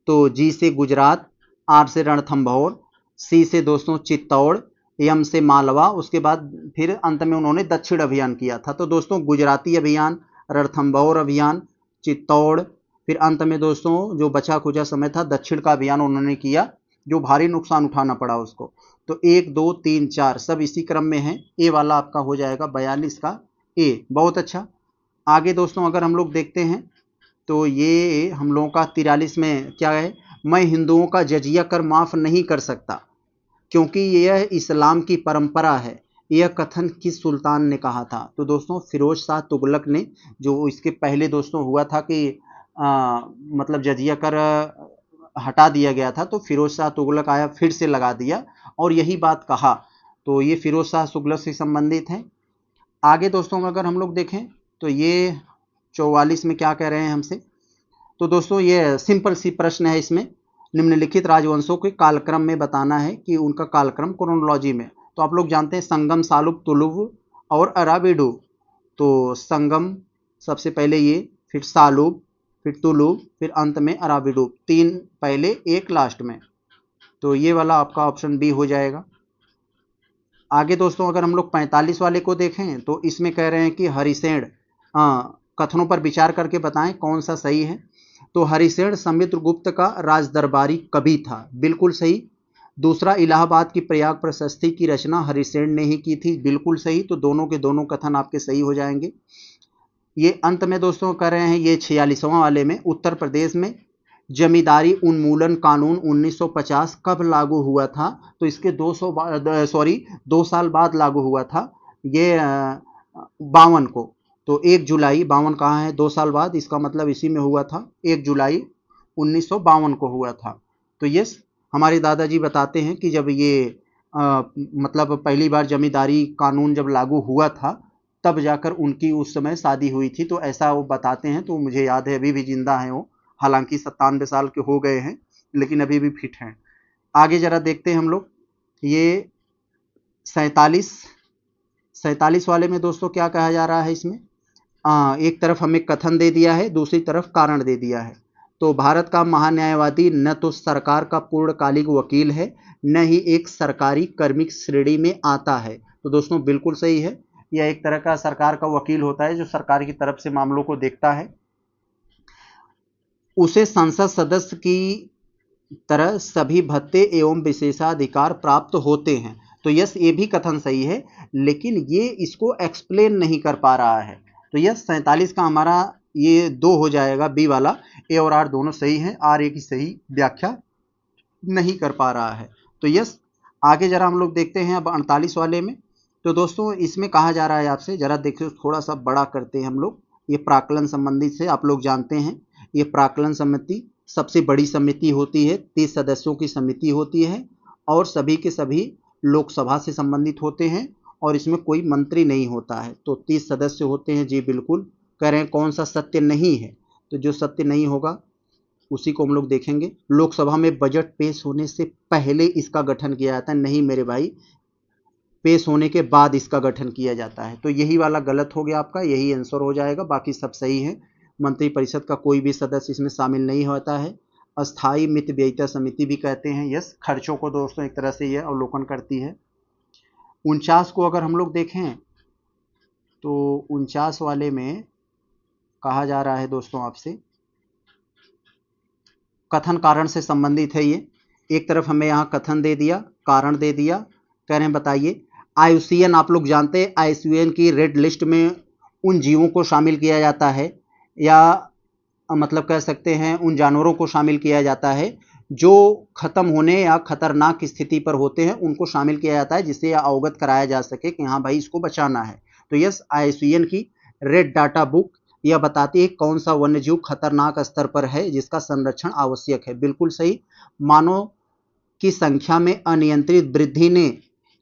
तो जी से गुजरात, आर से रणथंभौर, सी से दोस्तों चित्तौड़, एम से मालवा, उसके बाद फिर अंत में उन्होंने दक्षिण अभियान किया था। तो दोस्तों गुजराती अभियान, रणथंभौर अभियान, चित्तौड़, फिर अंत में दोस्तों जो बचा खुचा समय था दक्षिण का अभियान उन्होंने किया, जो भारी नुकसान उठाना पड़ा उसको। तो 1, 2, 3, 4 सब इसी क्रम में है। ए वाला आपका हो जाएगा 42 का ए। बहुत अच्छा। आगे दोस्तों अगर हम लोग देखते हैं तो ये हम लोगों का 43 में क्या है, मैं हिंदुओं का जजिया कर माफ नहीं कर सकता क्योंकि यह इस्लाम की परंपरा है, यह कथन किस सुल्तान ने कहा था? तो दोस्तों फिरोज शाह तुगलक ने। जो इसके पहले दोस्तों हुआ था कि मतलब जजिया कर हटा दिया गया था, तो फिरोज शाह तुगलक आया फिर से लगा दिया और यही बात कहा। तो ये फिरोज शाह तुगलक से संबंधित है। आगे दोस्तों अगर हम लोग देखें तो ये 44 में क्या कह रहे हैं हमसे। तो दोस्तों ये सिंपल सी प्रश्न है, इसमें निम्नलिखित राजवंशों के कालक्रम में बताना है कि उनका कालक्रम क्रोनोलॉजी में। तो आप लोग जानते हैं संगम, सालुब, तुलुव और अराबिडू। तो संगम सबसे पहले ये, फिर सालुब, फिर तुलुव, फिर अंत में अराबिडू। 3 पहले, 1 लास्ट में। तो ये वाला आपका ऑप्शन बी हो जाएगा। आगे दोस्तों अगर हम लोग 45 वाले को देखें तो इसमें कह रहे हैं कि हरिसेन कथनों पर विचार करके बताएं कौन सा सही है। तो हरिसेन समुद्रगुप्त का राजदरबारी कवि था, बिल्कुल सही। दूसरा, इलाहाबाद की प्रयाग प्रशस्ति की रचना हरिसेन ने ही की थी, बिल्कुल सही। तो दोनों के दोनों कथन आपके सही हो जाएंगे। ये अंत में दोस्तों कर रहे हैं ये 46वां वाले में, उत्तर प्रदेश में जमींदारी उन्मूलन कानून 1950 कब लागू हुआ था? तो इसके 2 साल बाद लागू हुआ था, ये 52 को। तो 1 जुलाई, 52 कहाँ है, 2 साल बाद, इसका मतलब इसी में हुआ था, 1 जुलाई 1952 को हुआ था। तो यस, हमारे दादाजी बताते हैं कि जब ये मतलब पहली बार जमींदारी कानून जब लागू हुआ था तब जाकर उनकी उस समय शादी हुई थी। तो ऐसा वो बताते हैं, तो मुझे याद है, अभी भी जिंदा हैं वो, हालांकि 97 साल के हो गए हैं लेकिन अभी भी फिट हैं। आगे जरा देखते हैं हम लोग, ये 47 वाले में दोस्तों क्या कहा जा रहा है इसमें। एक तरफ हमें कथन दे दिया है, दूसरी तरफ कारण दे दिया है। तो भारत का महान्यायवादी न तो सरकार का पूर्णकालिक वकील है, न ही एक सरकारी कर्मिक श्रेणी में आता है। तो दोस्तों बिल्कुल सही है, यह एक तरह का सरकार का वकील होता है जो सरकार की तरफ से मामलों को देखता है। उसे संसद सदस्य की तरह सभी भत्ते एवं विशेषाधिकार प्राप्त होते हैं। तो यस, ये भी कथन सही है, लेकिन ये इसको एक्सप्लेन नहीं कर पा रहा है। तो यस, 47 का हमारा ये 2 हो जाएगा, बी वाला। ए और आर दोनों सही हैं, आर ए की सही व्याख्या नहीं कर पा रहा है। तो यस, आगे जरा हम लोग देखते हैं अब 48 वाले में। तो दोस्तों इसमें कहा जा रहा है आपसे, जरा देखिए, थोड़ा सा बड़ा करते हैं हम लोग। ये प्राक्कलन संबंधित से आप लोग जानते हैं, ये प्राक्कलन समिति सबसे बड़ी समिति होती है, 30 सदस्यों की समिति होती है और सभी के सभी लोकसभा से संबंधित होते हैं और इसमें कोई मंत्री नहीं होता है। तो 30 सदस्य होते हैं। जी बिल्कुल। कह रहे हैं कौन सा सत्य नहीं है, तो जो सत्य नहीं होगा उसी को हम लोग देखेंगे। लोकसभा में बजट पेश होने से पहले इसका गठन किया जाता है। नहीं मेरे भाई, पेश होने के बाद इसका गठन किया जाता है। तो यही वाला गलत हो गया आपका, यही आंसर हो जाएगा, बाकी सब सही है। मंत्रिपरिषद का कोई भी सदस्य इसमें शामिल नहीं होता है। अस्थाई मित व्ययिता समिति भी कहते हैं। यस, खर्चों को दोस्तों एक तरह से यह अवलोकन करती है। 49 को अगर हम लोग देखें तो 49 वाले में कहा जा रहा है दोस्तों आपसे, कथन कारण से संबंधित है ये। एक तरफ हमें यहाँ कथन दे दिया, कारण दे दिया। कह रहे हैं बताइए, आईयूसीएन आप लोग जानते हैं, आईयूसीएन की रेड लिस्ट में उन जीवों को शामिल किया जाता है, या मतलब कह सकते हैं उन जानवरों को शामिल किया जाता है जो खत्म होने या खतरनाक स्थिति पर होते हैं, उनको शामिल किया जाता है जिससे यह अवगत कराया जा सके कि हाँ भाई इसको बचाना है। तो यस, आईयूसीएन की रेड डाटा बुक यह बताती है कौन सा वन्यजीव खतरनाक स्तर पर है जिसका संरक्षण आवश्यक है। बिल्कुल सही। मानव की संख्या में अनियंत्रित वृद्धि ने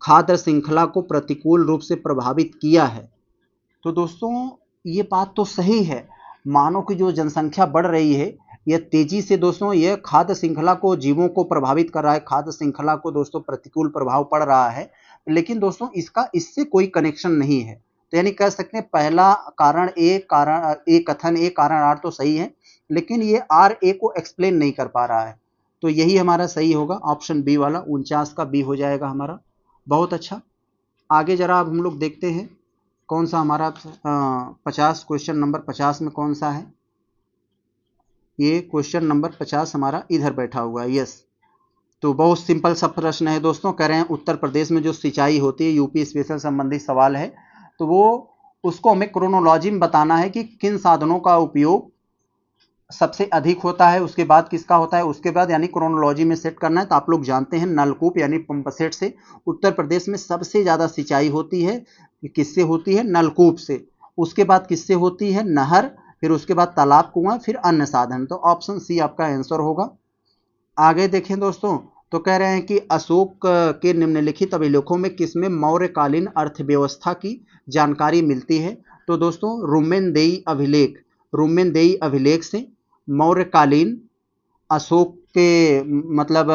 खाद्य श्रृंखला को प्रतिकूल रूप से प्रभावित किया है। तो दोस्तों ये बात तो सही है, मानव की जो जनसंख्या बढ़ रही है यह तेजी से दोस्तों यह खाद्य श्रृंखला को, जीवों को प्रभावित कर रहा है, खाद्य श्रृंखला को दोस्तों प्रतिकूल प्रभाव पड़ रहा है। लेकिन दोस्तों इससे कोई कनेक्शन नहीं है। तो यानी कह सकते हैं पहला कारण ए, कथन ए कारण आर तो सही है, लेकिन ये आर ए को एक्सप्लेन नहीं कर पा रहा है। तो यही हमारा सही होगा, ऑप्शन बी वाला 49 का बी हो जाएगा हमारा। बहुत अच्छा। आगे जरा अब हम लोग देखते हैं कौन सा हमारा 50, क्वेश्चन नंबर 50 में कौन सा है। ये क्वेश्चन नंबर 50 हमारा इधर बैठा हुआ है। यस, तो बहुत सिंपल सा प्रश्न है दोस्तों। कह रहे हैं उत्तर प्रदेश में जो सिंचाई होती है, यूपी स्पेशल संबंधित सवाल है, तो वो उसको हमें क्रोनोलॉजी में बताना है कि किन साधनों का उपयोग सबसे अधिक होता है, उसके बाद किसका होता है, उसके बाद यानी क्रोनोलॉजी में सेट करना है। तो आप लोग जानते हैं नलकूप यानी पंप सेट से उत्तर प्रदेश में सबसे ज़्यादा सिंचाई होती है। किससे होती है? नलकूप से। उसके बाद किससे होती है? नहर। फिर उसके बाद तालाब, कुआं, फिर अन्य साधन। तो ऑप्शन सी आपका आंसर होगा। आगे देखें दोस्तों, तो कह रहे हैं कि अशोक के निम्नलिखित अभिलेखों में किसमें मौर्यकालीन अर्थव्यवस्था की जानकारी मिलती है? तो दोस्तों रुमेनदेई अभिलेख से मौर्यकालीन अशोक के मतलब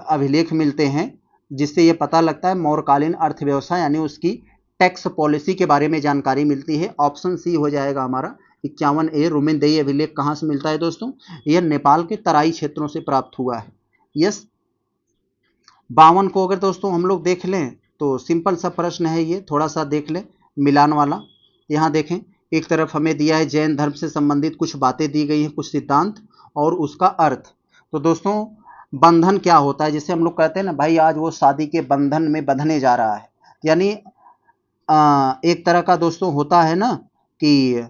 अभिलेख मिलते हैं, जिससे ये पता लगता है मौर्यकालीन अर्थव्यवस्था यानी उसकी टैक्स पॉलिसी के बारे में जानकारी मिलती है। ऑप्शन सी हो जाएगा हमारा 51A। रुमेनदेई अभिलेख कहाँ से मिलता है दोस्तों? यह नेपाल के तराई क्षेत्रों से प्राप्त हुआ है। यस। 52 को अगर दोस्तों हम लोग देख लें तो सिंपल सा प्रश्न है ये, थोड़ा सा देख लें मिलान वाला। यहाँ देखें, एक तरफ हमें दिया है जैन धर्म से संबंधित कुछ बातें दी गई हैं, कुछ सिद्धांत और उसका अर्थ। तो दोस्तों बंधन क्या होता है, जैसे हम लोग कहते हैं ना भाई आज वो शादी के बंधन में बंधने जा रहा है, यानी एक तरह का दोस्तों होता है ना कि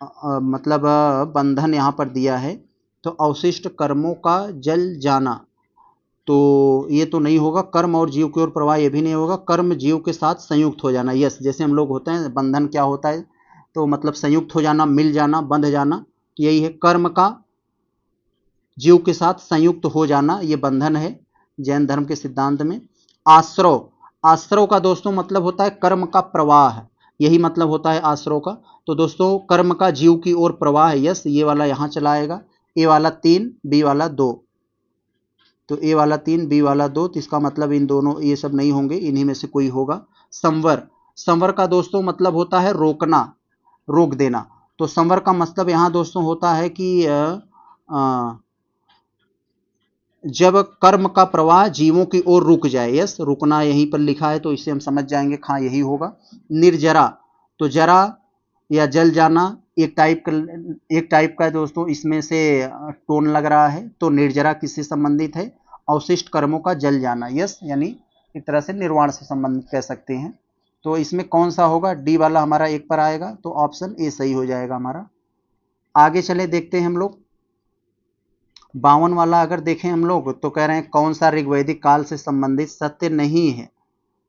मतलब बंधन यहाँ पर दिया है। तो अवशिष्ट कर्मों का जल जाना, तो ये तो नहीं होगा। कर्म और जीव की ओर प्रवाह, ये भी नहीं होगा। कर्म जीव के साथ संयुक्त हो जाना, यस। जैसे हम लोग होते हैं, बंधन क्या होता है, तो मतलब संयुक्त हो जाना, मिल जाना, बंध जाना, यही है। कर्म का जीव के साथ संयुक्त हो जाना, ये बंधन है जैन धर्म के सिद्धांत में। आश्रव का दोस्तों मतलब होता है कर्म का प्रवाह, यही मतलब होता है आश्रव का। तो दोस्तों कर्म का जीव की ओर प्रवाह है, यस। ये वाला यहाँ चला आएगा। ए वाला 3, बी वाला 2। तो ए वाला 3, बी वाला 2, तो इसका मतलब इन दोनों ये सब नहीं होंगे, इन्हीं में से कोई होगा। संवर का दोस्तों मतलब होता है रोकना, रोक देना। तो संवर का मतलब यहाँ दोस्तों होता है कि जब कर्म का प्रवाह जीवों की ओर रुक जाए, यस। रुकना यहीं पर लिखा है तो इसे हम समझ जाएंगे, हाँ यही होगा। निर्जरा, तो जरा या जल जाना एक टाइप का दोस्तों इसमें से टोन लग रहा है। तो निर्जरा किससे संबंधित है? अवशिष्ट कर्मों का जल जाना, यस। यानी एक तरह से निर्वाण से संबंधित कह सकते हैं। तो इसमें कौन सा होगा? डी वाला हमारा एक पर आएगा, तो ऑप्शन ए सही हो जाएगा हमारा। आगे चले देखते हैं हम लोग 52 वाला अगर देखें हम लोग, तो कह रहे हैं कौन सा ऋग्वैदिक काल से संबंधित सत्य नहीं है?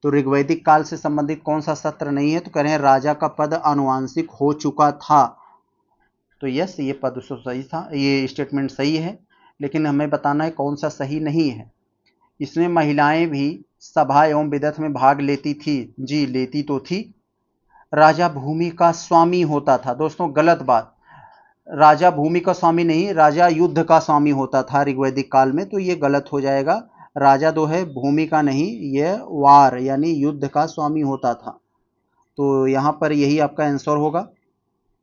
तो ऋग्वैदिक काल से संबंधित कौन सा सत्र नहीं है? तो कह रहे हैं राजा का पद आनुवांशिक हो चुका था। तो यस, ये पद सही था, ये स्टेटमेंट सही है, लेकिन हमें बताना है कौन सा सही नहीं है। इसमें महिलाएं भी सभा एवं विदथ में भाग लेती थी? जी लेती तो थी। राजा भूमि का स्वामी होता था? दोस्तों गलत बात, राजा भूमि का स्वामी नहीं, राजा युद्ध का स्वामी होता था ऋग्वैदिक काल में, तो ये गलत हो जाएगा। राजा जो है भूमि का नहीं, यह वार यानी युद्ध का स्वामी होता था। तो यहाँ पर यही आपका आंसर होगा।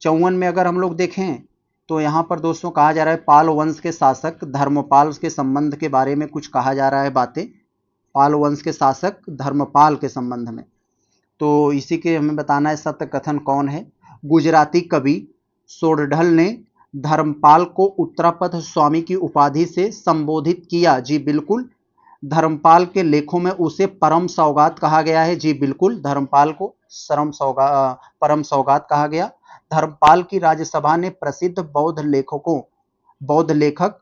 54 में अगर हम लोग देखें तो यहाँ पर दोस्तों कहा जा रहा है पाल वंश के शासक धर्मपाल के संबंध के बारे में कुछ कहा जा रहा है बातें, पाल वंश के शासक धर्मपाल के संबंध में। तो इसी के हमें बताना है सत्य कथन कौन है। गुजराती कवि सोरढल ने धर्मपाल को उत्तरापद स्वामी की उपाधि से संबोधित किया? जी बिल्कुल। धर्मपाल के लेखों में उसे परम सौगात कहा गया है? जी बिल्कुल, धर्मपाल को परम सौगात कहा गया। धर्मपाल की राज्यसभा ने प्रसिद्ध बौद्ध लेखक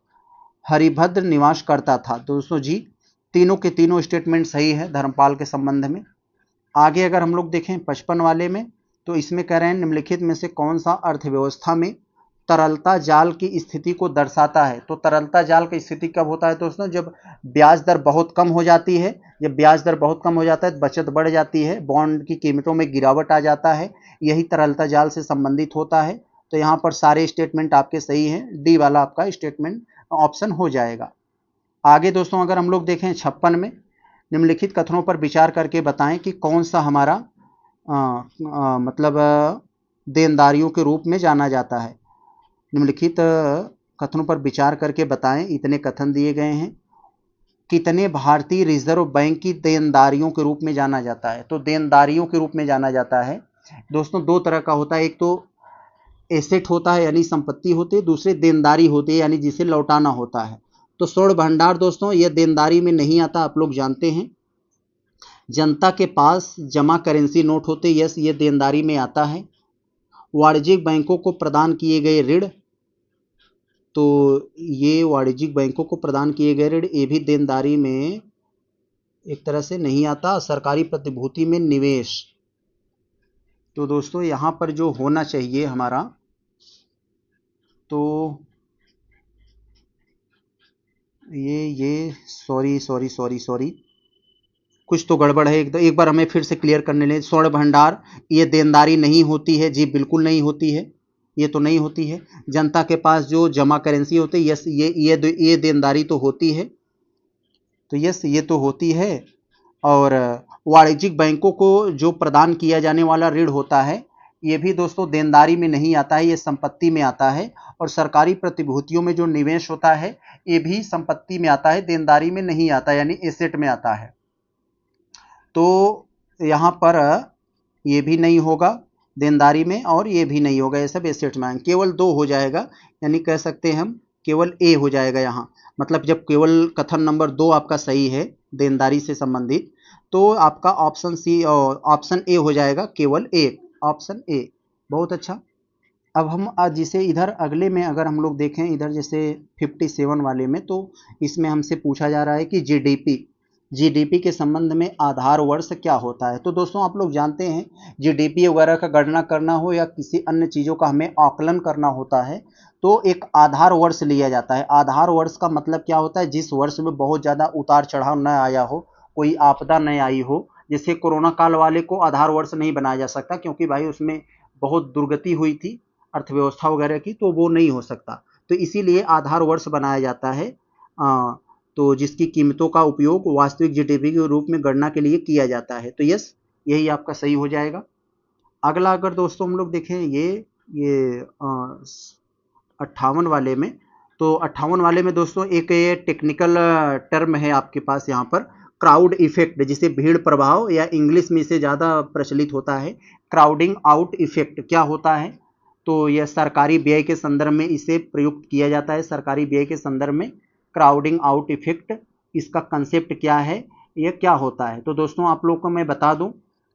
हरिभद्र निवास करता था? दोस्तों जी तीनों के तीनों स्टेटमेंट सही है धर्मपाल के संबंध में। आगे अगर हम लोग देखें 55 वाले में, तो इसमें कह रहे हैं निम्नलिखित में से कौन सा अर्थव्यवस्था में तरलता जाल की स्थिति को दर्शाता है? तो तरलता जाल की स्थिति कब होता है दोस्तों? जब ब्याज दर बहुत कम हो जाती है। जब ब्याज दर बहुत कम हो जाता है, बचत बढ़ जाती है, बॉन्ड की कीमतों में गिरावट आ जाता है, यही तरलता जाल से संबंधित होता है। तो यहाँ पर सारे स्टेटमेंट आपके सही हैं, डी वाला आपका स्टेटमेंट ऑप्शन हो जाएगा। आगे दोस्तों अगर हम लोग देखें 56 में, निम्नलिखित कथनों पर विचार करके बताएं कि कौन सा हमारा मतलब देनदारियों के रूप में जाना जाता है। निम्नलिखित कथनों पर विचार करके बताएं, इतने कथन दिए गए हैं। कितने भारतीय रिजर्व बैंक की देनदारियों के रूप में जाना जाता है? तो देनदारियों के रूप में जाना जाता है दोस्तों दो तरह का होता है, एक तो एसेट होता है यानी संपत्ति होती है, दूसरे देनदारी होती है यानी जिसे लौटाना होता है। तो स्वर्ण भंडार दोस्तों यह देनदारी में नहीं आता, आप लोग जानते हैं। जनता के पास जमा करेंसी नोट होते, यस ये देनदारी में आता है। वाणिज्यिक बैंकों को प्रदान किए गए ऋण, तो ये वाणिज्यिक बैंकों को प्रदान किए गए ऋण ये भी देनदारी में एक तरह से नहीं आता। सरकारी प्रतिभूति में निवेश, तो दोस्तों यहाँ पर जो होना चाहिए हमारा, तो ये सॉरी कुछ तो गड़बड़ है, एक बार हमें फिर से क्लियर करने लें। स्वर्ण भंडार ये देनदारी नहीं होती है? जी बिल्कुल नहीं होती है, ये तो नहीं होती है। जनता के पास जो जमा करेंसी होती है, यस ये देनदारी तो होती है, तो यस ये तो होती है। और वाणिज्यिक बैंकों को जो प्रदान किया जाने वाला ऋण होता है ये भी दोस्तों देनदारी में नहीं आता है, ये संपत्ति में आता है। और सरकारी प्रतिभूतियों में जो निवेश होता है ये भी संपत्ति में आता है, देनदारी में नहीं आता यानी एसेट में आता है। तो यहाँ पर ये भी नहीं होगा देनदारी में और ये भी नहीं होगा, ये सब एसेट में आएंगे। केवल दो हो जाएगा, यानी कह सकते हैं हम केवल ए हो जाएगा यहाँ। मतलब जब केवल कथन नंबर 2 आपका सही है देनदारी से संबंधित, तो आपका ऑप्शन सी और ऑप्शन ए हो जाएगा, केवल ए, ऑप्शन ए। बहुत अच्छा। अब हम जिसे इधर अगले में अगर हम लोग देखें, इधर जैसे 57 वाले में, तो इसमें हमसे पूछा जा रहा है कि जीडीपी के संबंध में आधार वर्ष क्या होता है? तो दोस्तों आप लोग जानते हैं जीडीपी वगैरह का गणना करना हो या किसी अन्य चीज़ों का हमें आकलन करना होता है तो एक आधार वर्ष लिया जाता है। आधार वर्ष का मतलब क्या होता है? जिस वर्ष में बहुत ज़्यादा उतार चढ़ाव न आया हो, कोई आपदा न आई हो। जैसे कोरोना काल वाले को आधार वर्ष नहीं बनाया जा सकता क्योंकि भाई उसमें बहुत दुर्गति हुई थी अर्थव्यवस्था वगैरह की, तो वो नहीं हो सकता। तो इसीलिए आधार वर्ष बनाया जाता है, तो जिसकी कीमतों का उपयोग वास्तविक जीडीपी के रूप में गणना के लिए किया जाता है। तो यस यही आपका सही हो जाएगा। अगला अगर दोस्तों हम लोग देखें ये 58 वाले में, तो 58 वाले में दोस्तों एक ये टेक्निकल टर्म है आपके पास यहाँ पर, क्राउड इफेक्ट, जिसे भीड़ प्रभाव या इंग्लिश में इसे ज़्यादा प्रचलित होता है क्राउडिंग आउट इफेक्ट। क्या होता है? तो यह सरकारी व्यय के संदर्भ में इसे प्रयुक्त किया जाता है। सरकारी व्यय के संदर्भ में क्राउडिंग आउट इफेक्ट, इसका कंसेप्ट क्या है, ये क्या होता है? तो दोस्तों आप लोगों को मैं बता दूं,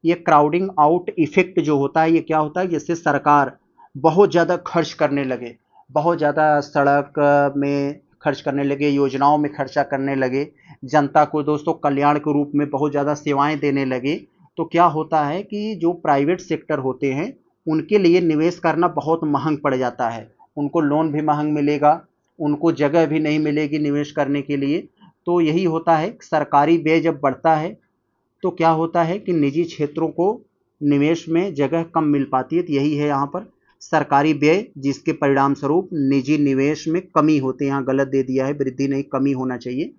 ये क्राउडिंग आउट इफेक्ट जो होता है ये क्या होता है? जैसे सरकार बहुत ज़्यादा खर्च करने लगे, बहुत ज़्यादा सड़क में खर्च करने लगे, योजनाओं में खर्चा करने लगे, जनता को दोस्तों कल्याण के रूप में बहुत ज़्यादा सेवाएं देने लगे, तो क्या होता है कि जो प्राइवेट सेक्टर होते हैं उनके लिए निवेश करना बहुत महंग पड़ जाता है। उनको लोन भी महंग मिलेगा, उनको जगह भी नहीं मिलेगी निवेश करने के लिए। तो यही होता है, सरकारी व्यय जब बढ़ता है तो क्या होता है कि निजी क्षेत्रों को निवेश में जगह कम मिल पाती है। तो यही है यहाँ पर सरकारी व्यय, जिसके परिणाम स्वरूप निजी निवेश में कमी होती है। यहाँ गलत दे दिया है, वृद्धि नहीं, कमी होना चाहिए।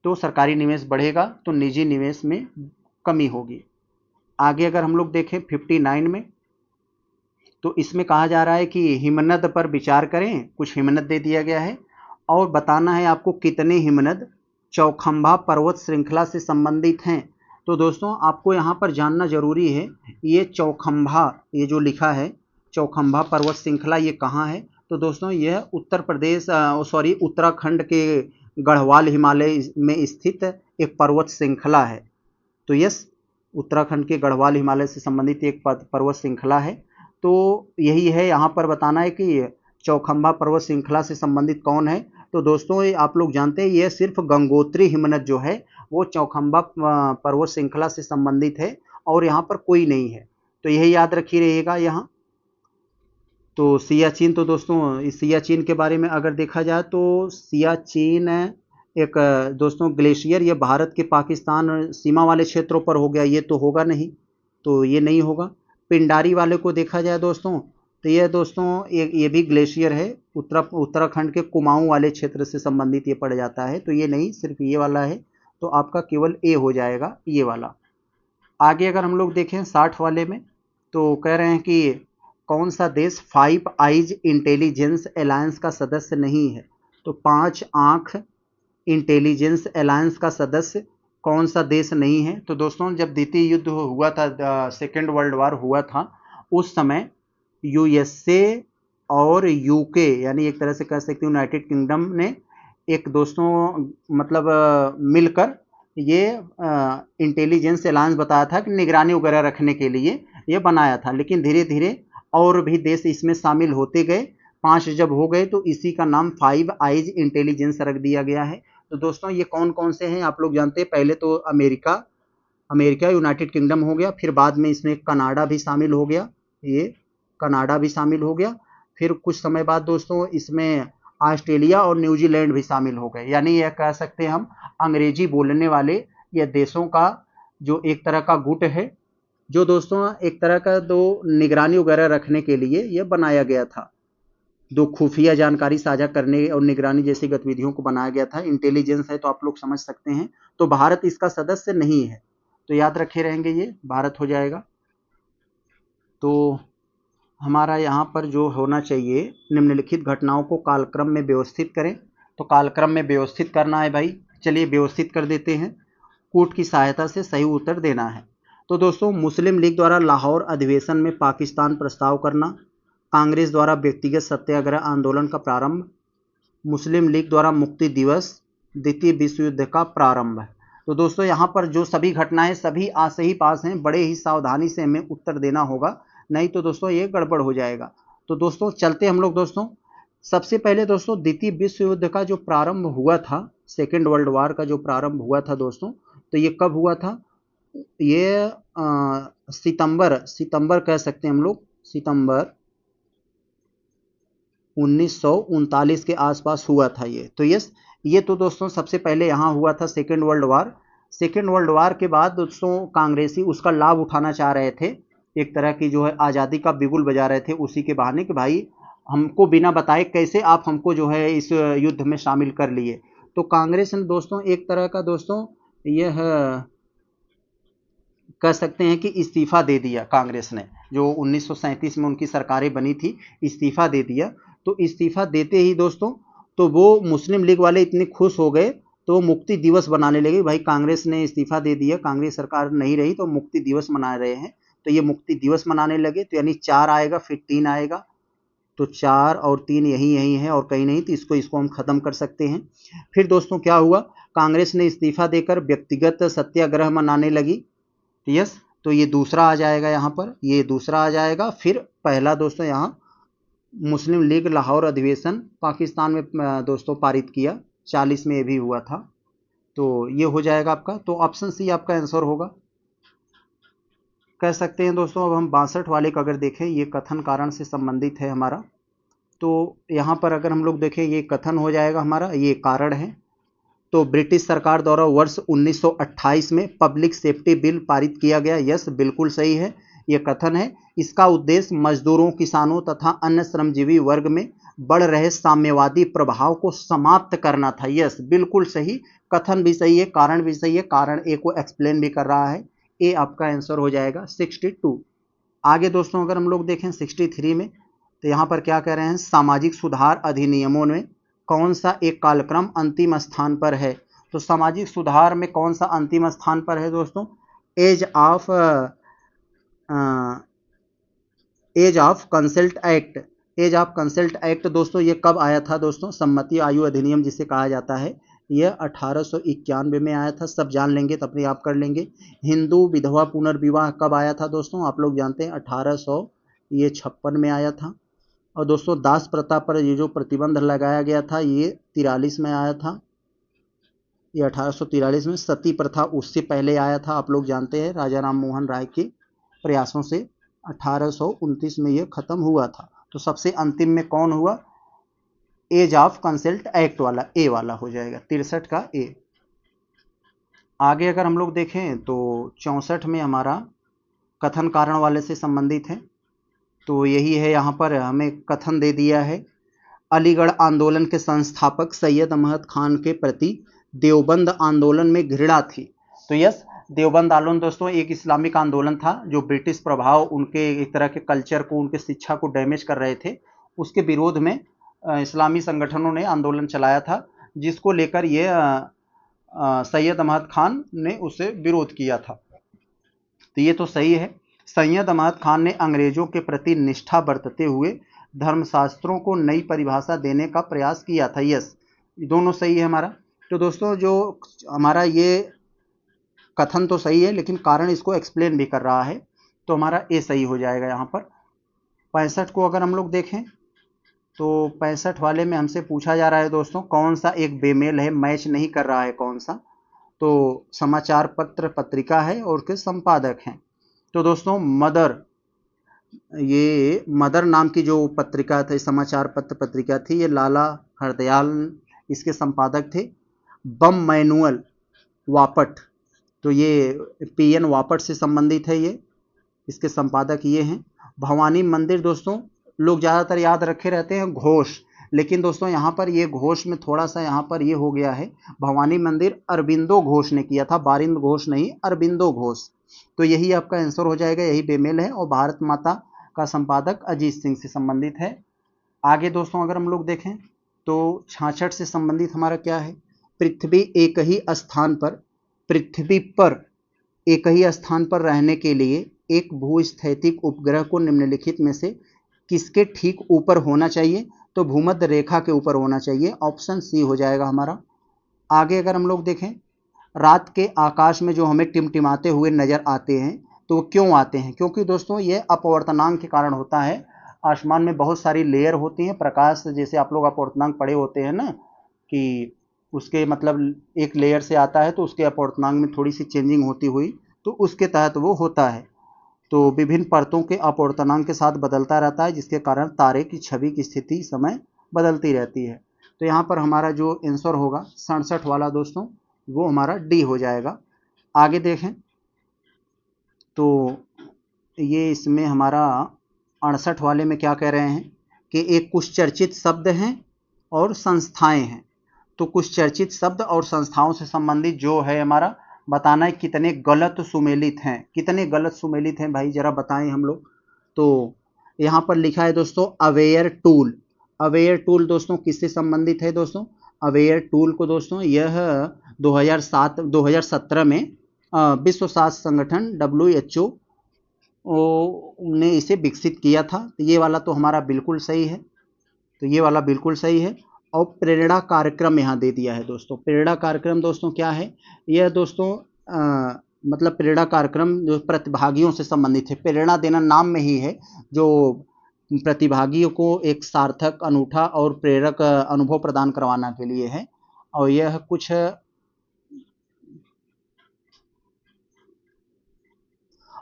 तो सरकारी निवेश बढ़ेगा तो निजी निवेश में कमी होगी। आगे अगर हम लोग देखें 59 में, तो इसमें कहा जा रहा है कि हिमनद पर विचार करें। कुछ हिमनद दे दिया गया है और बताना है आपको कितने हिमनद चौखंभा पर्वत श्रृंखला से संबंधित हैं। तो दोस्तों आपको यहाँ पर जानना जरूरी है, ये चौखंभा, ये जो लिखा है चौखंभा पर्वत श्रृंखला, ये कहाँ है। तो दोस्तों यह उत्तर प्रदेश उत्तराखंड के गढ़वाल हिमालय में स्थित एक पर्वत श्रृंखला है। तो यस, उत्तराखंड के गढ़वाल हिमालय से संबंधित एक पर्वत श्रृंखला है। तो यही है, यहाँ पर बताना है कि चौखंभा पर्वत श्रृंखला से संबंधित कौन है। तो दोस्तों ये आप लोग जानते हैं, ये सिर्फ गंगोत्री हिमनद जो है वो चौखंभा पर्वत श्रृंखला से संबंधित है और यहाँ पर कोई नहीं है। तो यही याद रखी रहिएगा यहाँ। तो सियाचिन, तो दोस्तों इस सियाचिन के बारे में अगर देखा जाए तो सियाचिन एक दोस्तों ग्लेशियर, ये भारत के पाकिस्तान सीमा वाले क्षेत्रों पर हो गया, ये तो होगा नहीं, तो ये नहीं होगा। पिंडारी वाले को देखा जाए दोस्तों, तो ये दोस्तों ये भी ग्लेशियर है, उत्तराखंड के कुमाऊं वाले क्षेत्र से संबंधित ये पड़ जाता है। तो ये नहीं, सिर्फ ये वाला है, तो आपका केवल ए हो जाएगा, ये वाला। आगे अगर हम लोग देखें 60 वाले में, तो कह रहे हैं कि कौन सा देश 5 आइज इंटेलिजेंस अलायंस का सदस्य नहीं है। तो 5 आंख इंटेलिजेंस अलायंस का सदस्य कौन सा देश नहीं है। तो दोस्तों जब द्वितीय युद्ध हुआ था, सेकेंड वर्ल्ड वार हुआ था, उस समय यूएसए और यूके, यानी एक तरह से कह सकते हैं यूनाइटेड किंगडम ने एक दोस्तों मतलब मिलकर ये इंटेलिजेंस अलायंस बताया था कि निगरानी वगैरह रखने के लिए ये बनाया था। लेकिन धीरे धीरे और भी देश इसमें शामिल होते गए, 5 जब हो गए तो इसी का नाम 5 आइज इंटेलिजेंस रख दिया गया है। तो दोस्तों ये कौन कौन से हैं आप लोग जानते हैं। पहले तो अमेरिका यूनाइटेड किंगडम हो गया, फिर बाद में इसमें कनाडा भी शामिल हो गया, ये कनाडा भी शामिल हो गया। फिर कुछ समय बाद दोस्तों इसमें ऑस्ट्रेलिया और न्यूजीलैंड भी शामिल हो गए। यानी यह कह सकते हैं हम अंग्रेजी बोलने वाले ये देशों का जो एक तरह का गुट है, जो दोस्तों एक तरह का दो निगरानी वगैरह रखने के लिए यह बनाया गया था, दो खुफिया जानकारी साझा करने और निगरानी जैसी गतिविधियों को बनाया गया था। इंटेलिजेंस है तो आप लोग समझ सकते हैं। तो भारत इसका सदस्य नहीं है, तो याद रखे रहेंगे, ये भारत हो जाएगा। तो हमारा यहाँ पर जो होना चाहिए, निम्नलिखित घटनाओं को कालक्रम में व्यवस्थित करें। तो कालक्रम में व्यवस्थित करना है भाई, चलिए व्यवस्थित कर देते हैं। कूट की सहायता से सही उत्तर देना है। तो दोस्तों मुस्लिम लीग द्वारा लाहौर अधिवेशन में पाकिस्तान प्रस्ताव करना, कांग्रेस द्वारा व्यक्तिगत सत्याग्रह आंदोलन का प्रारंभ, मुस्लिम लीग द्वारा मुक्ति दिवस, द्वितीय विश्व युद्ध का प्रारंभ। तो दोस्तों यहाँ पर जो सभी घटनाएं सभी आ से ही पास हैं, बड़े ही सावधानी से हमें उत्तर देना होगा, नहीं तो दोस्तों ये गड़बड़ हो जाएगा। तो दोस्तों चलते हम लोग दोस्तों, सबसे पहले दोस्तों द्वितीय विश्व युद्ध का जो प्रारंभ हुआ था, सेकेंड वर्ल्ड वार का जो प्रारंभ हुआ था दोस्तों, तो ये कब हुआ था। ये सितंबर कह सकते हैं हम लोग, सितंबर 1939 के आसपास हुआ था ये। तो यस, ये तो दोस्तों सबसे पहले यहाँ हुआ था second world war. Second world war के बाद दोस्तों कांग्रेसी उसका लाभ उठाना चाह रहे थे, एक तरह की जो है आज़ादी का बिगुल बजा रहे थे उसी के बहाने कि भाई हमको बिना बताए कैसे आप हमको जो है इस युद्ध में शामिल कर लिए। तो कांग्रेस ने दोस्तों एक तरह का दोस्तों यह कह सकते हैं कि इस्तीफा दे दिया कांग्रेस ने, जो 1937 में उनकी सरकारें बनी थी, इस्तीफा दे दिया। तो इस्तीफा देते ही दोस्तों तो वो मुस्लिम लीग वाले इतने खुश हो गए तो मुक्ति दिवस बनाने लगे। भाई कांग्रेस ने इस्तीफा दे दिया, कांग्रेस सरकार नहीं रही तो मुक्ति दिवस मना रहे हैं, तो ये मुक्ति दिवस मनाने लगे। तो यानी 4 आएगा फिर 3 आएगा, तो 4 और 3 यही है और कहीं नहीं, तो इसको हम खत्म कर सकते हैं। फिर दोस्तों क्या हुआ, कांग्रेस ने इस्तीफा देकर व्यक्तिगत सत्याग्रह मनाने लगी। यस, तो ये दूसरा आ जाएगा यहाँ पर, ये दूसरा आ जाएगा। फिर पहला दोस्तों यहाँ मुस्लिम लीग लाहौर अधिवेशन पाकिस्तान में दोस्तों पारित किया, 40 में ये भी हुआ था। तो ये हो जाएगा आपका, तो ऑप्शन सी आपका आंसर होगा कह सकते हैं दोस्तों। अब हम 62 वाले का अगर देखें, ये कथन कारण से संबंधित है हमारा। तो यहाँ पर अगर हम लोग देखें, ये कथन हो जाएगा हमारा, ये कारण है। तो ब्रिटिश सरकार द्वारा वर्ष 1928 में पब्लिक सेफ्टी बिल पारित किया गया। यस, बिल्कुल सही है, यह कथन है। इसका उद्देश्य मजदूरों, किसानों तथा अन्य श्रमजीवी वर्ग में बढ़ रहे साम्यवादी प्रभाव को समाप्त करना था। यस, बिल्कुल सही, कथन भी सही है, कारण भी सही है, कारण ए को एक्सप्लेन भी कर रहा है। ए आपका आंसर हो जाएगा 62। आगे दोस्तों अगर हम लोग देखें 63 में, तो यहाँ पर क्या कह रहे हैं, सामाजिक सुधार अधिनियमों में कौन सा एक कालक्रम अंतिम स्थान पर है। तो सामाजिक सुधार में कौन सा अंतिम स्थान पर है दोस्तों, age of consent act. Age of consent act दोस्तों ये कब आया था दोस्तों, सम्मति आयु अधिनियम जिसे कहा जाता है, यह 1891 में आया था। सब जान लेंगे तो अपने आप कर लेंगे। हिंदू विधवा पुनर्विवाह कब आया था दोस्तों, आप लोग जानते हैं 1856 में आया था। और दोस्तों दास प्रथा पर ये जो प्रतिबंध लगाया गया था ये 43 में आया था, ये 1843 में। सती प्रथा उससे पहले आया था, आप लोग जानते हैं राजा राम मोहन राय के प्रयासों से 1829 में ये खत्म हुआ था। तो सबसे अंतिम में कौन हुआ, एज ऑफ कंसल्ट एक्ट वाला, ए वाला हो जाएगा, 63 का ए। आगे अगर हम लोग देखें तो 64 में हमारा कथन कारण वाले से संबंधित है। तो यही है, यहाँ पर हमें कथन दे दिया है, अलीगढ़ आंदोलन के संस्थापक सैयद अहमद खान के प्रति देवबंद आंदोलन में घृणा थी। तो यस, देवबंद आंदोलन दोस्तों एक इस्लामिक आंदोलन था जो ब्रिटिश प्रभाव उनके एक तरह के कल्चर को, उनके शिक्षा को डैमेज कर रहे थे। उसके विरोध में इस्लामी संगठनों ने आंदोलन चलाया था, जिसको लेकर ये सैयद अहमद खान ने उसे विरोध किया था। तो ये तो सही है। सैयद अहमद खान ने अंग्रेजों के प्रति निष्ठा बरतते हुए धर्मशास्त्रों को नई परिभाषा देने का प्रयास किया था। यस, दोनों सही है हमारा। तो दोस्तों जो हमारा ये कथन तो सही है लेकिन कारण इसको एक्सप्लेन भी कर रहा है, तो हमारा ए सही हो जाएगा यहाँ पर। 65 को अगर हम लोग देखें तो 65 वाले में हमसे पूछा जा रहा है दोस्तों कौन सा एक बेमेल है, मैच नहीं कर रहा है कौन सा। तो समाचार पत्र पत्रिका है और उसके संपादक हैं। तो दोस्तों मदर, ये मदर नाम की जो पत्रिका थी, समाचार पत्र पत्रिका थी, ये लाला हरदयाल इसके संपादक थे। बम मैनुअल वापट, तो ये पीएन वापट से संबंधित है, ये इसके संपादक ये हैं। भवानी मंदिर दोस्तों लोग ज़्यादातर याद रखे रहते हैं घोष, लेकिन दोस्तों यहाँ पर ये घोष में थोड़ा सा यहाँ पर ये हो गया है, भवानी मंदिर अरबिंदो घोष ने किया था, बारिंद घोष नहीं, अरबिंदो घोष। तो यही आपका आंसर हो जाएगा, यही बेमेल है। और भारत माता का संपादक अजीत सिंह से संबंधित है। आगे दोस्तों अगर हम लोग देखें तो 66 से संबंधित हमारा क्या है, पृथ्वी एक ही स्थान पर, पृथ्वी पर एक ही स्थान पर रहने के लिए एक भूस्थैतिक उपग्रह को निम्नलिखित में से किसके ठीक ऊपर होना चाहिए। तो भूमध्य रेखा के ऊपर होना चाहिए, ऑप्शन सी हो जाएगा हमारा। आगे अगर हम लोग देखें, रात के आकाश में जो हमें टिमटिमाते हुए नजर आते हैं तो क्यों आते हैं, क्योंकि दोस्तों ये अपवर्तनांक के कारण होता है। आसमान में बहुत सारी लेयर होती हैं प्रकाश, जैसे आप लोग अपवर्तनांक पढ़े होते हैं ना, कि उसके मतलब एक लेयर से आता है तो उसके अपवर्तनांक में थोड़ी सी चेंजिंग होती हुई, तो उसके तहत वो होता है। तो विभिन्न परतों के अपवर्तनांक के साथ बदलता रहता है, जिसके कारण तारे की छवि की स्थिति समय बदलती रहती है। तो यहाँ पर हमारा जो आंसर होगा 67 वाला दोस्तों, वो हमारा डी हो जाएगा। आगे देखें तो ये इसमें हमारा 68 वाले में क्या कह रहे हैं कि एक कुछ चर्चित शब्द हैं और संस्थाएं हैं। तो कुछ चर्चित शब्द और संस्थाओं से संबंधित जो है हमारा बताना है कितने गलत सुमेलित हैं, कितने गलत सुमेलित हैं भाई जरा बताएं हम लोग। तो यहाँ पर लिखा है दोस्तों अवेयर टूल। अवेयर टूल दोस्तों किससे संबंधित है दोस्तों, अवेयर टूल को दोस्तों यह 2017 में विश्व स्वास्थ्य संगठन WHO ने इसे विकसित किया था। तो ये वाला तो हमारा बिल्कुल सही है, तो ये वाला बिल्कुल सही है। और प्रेरणा कार्यक्रम यहाँ दे दिया है दोस्तों। प्रेरणा कार्यक्रम दोस्तों क्या है, यह दोस्तों मतलब प्रेरणा कार्यक्रम जो प्रतिभागियों से संबंधित है, प्रेरणा देना नाम में ही है, जो प्रतिभागियों को एक सार्थक, अनूठा और प्रेरक अनुभव प्रदान करवाने के लिए है। और यह कुछ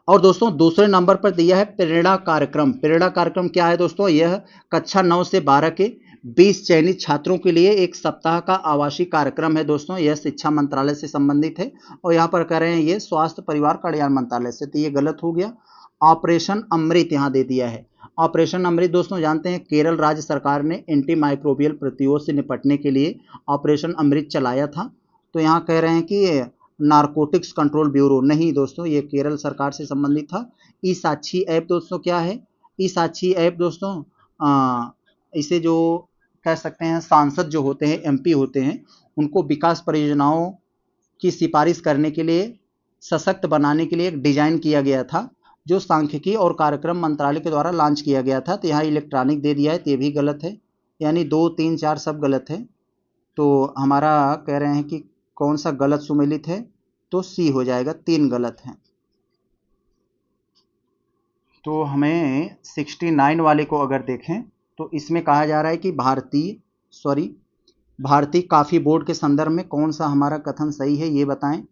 और दोस्तों दूसरे नंबर पर दिया है प्रेरणा कार्यक्रम। प्रेरणा कार्यक्रम क्या है दोस्तों, यह कक्षा 9 से 12 के 20 चयनित छात्रों के लिए एक सप्ताह का आवासीय कार्यक्रम है दोस्तों। यह शिक्षा मंत्रालय से संबंधित है और यहाँ पर कह रहे हैं ये स्वास्थ्य परिवार कल्याण मंत्रालय से, तो ये गलत हो गया। ऑपरेशन अमृत यहाँ दे दिया है। ऑपरेशन अमृत दोस्तों जानते हैं केरल राज्य सरकार ने एंटी माइक्रोबियल प्रतिरोध से निपटने के लिए ऑपरेशन अमृत चलाया था। तो यहाँ कह रहे हैं कि नारकोटिक्स कंट्रोल ब्यूरो, नहीं दोस्तों ये केरल सरकार से संबंधित था। ई साक्षी ऐप दोस्तों क्या है? ई साक्षी ऐप दोस्तों इसे जो कह सकते हैं सांसद जो होते हैं, एमपी होते हैं, उनको विकास परियोजनाओं की सिफारिश करने के लिए, सशक्त बनाने के लिए एक डिजाइन किया गया था जो सांख्यिकी और कार्यक्रम मंत्रालय के द्वारा लॉन्च किया गया था। तो यहाँ इलेक्ट्रॉनिक दे दिया है, तो ये भी गलत है, यानी 2, 3, 4 सब गलत है। तो हमारा कह रहे हैं कि कौन सा गलत सुमेलित है, तो सी हो जाएगा, 3 गलत हैं। तो हमें 69 वाले को अगर देखें तो इसमें कहा जा रहा है कि भारतीय कॉफी बोर्ड के संदर्भ में कौन सा हमारा कथन सही है, ये बताएं।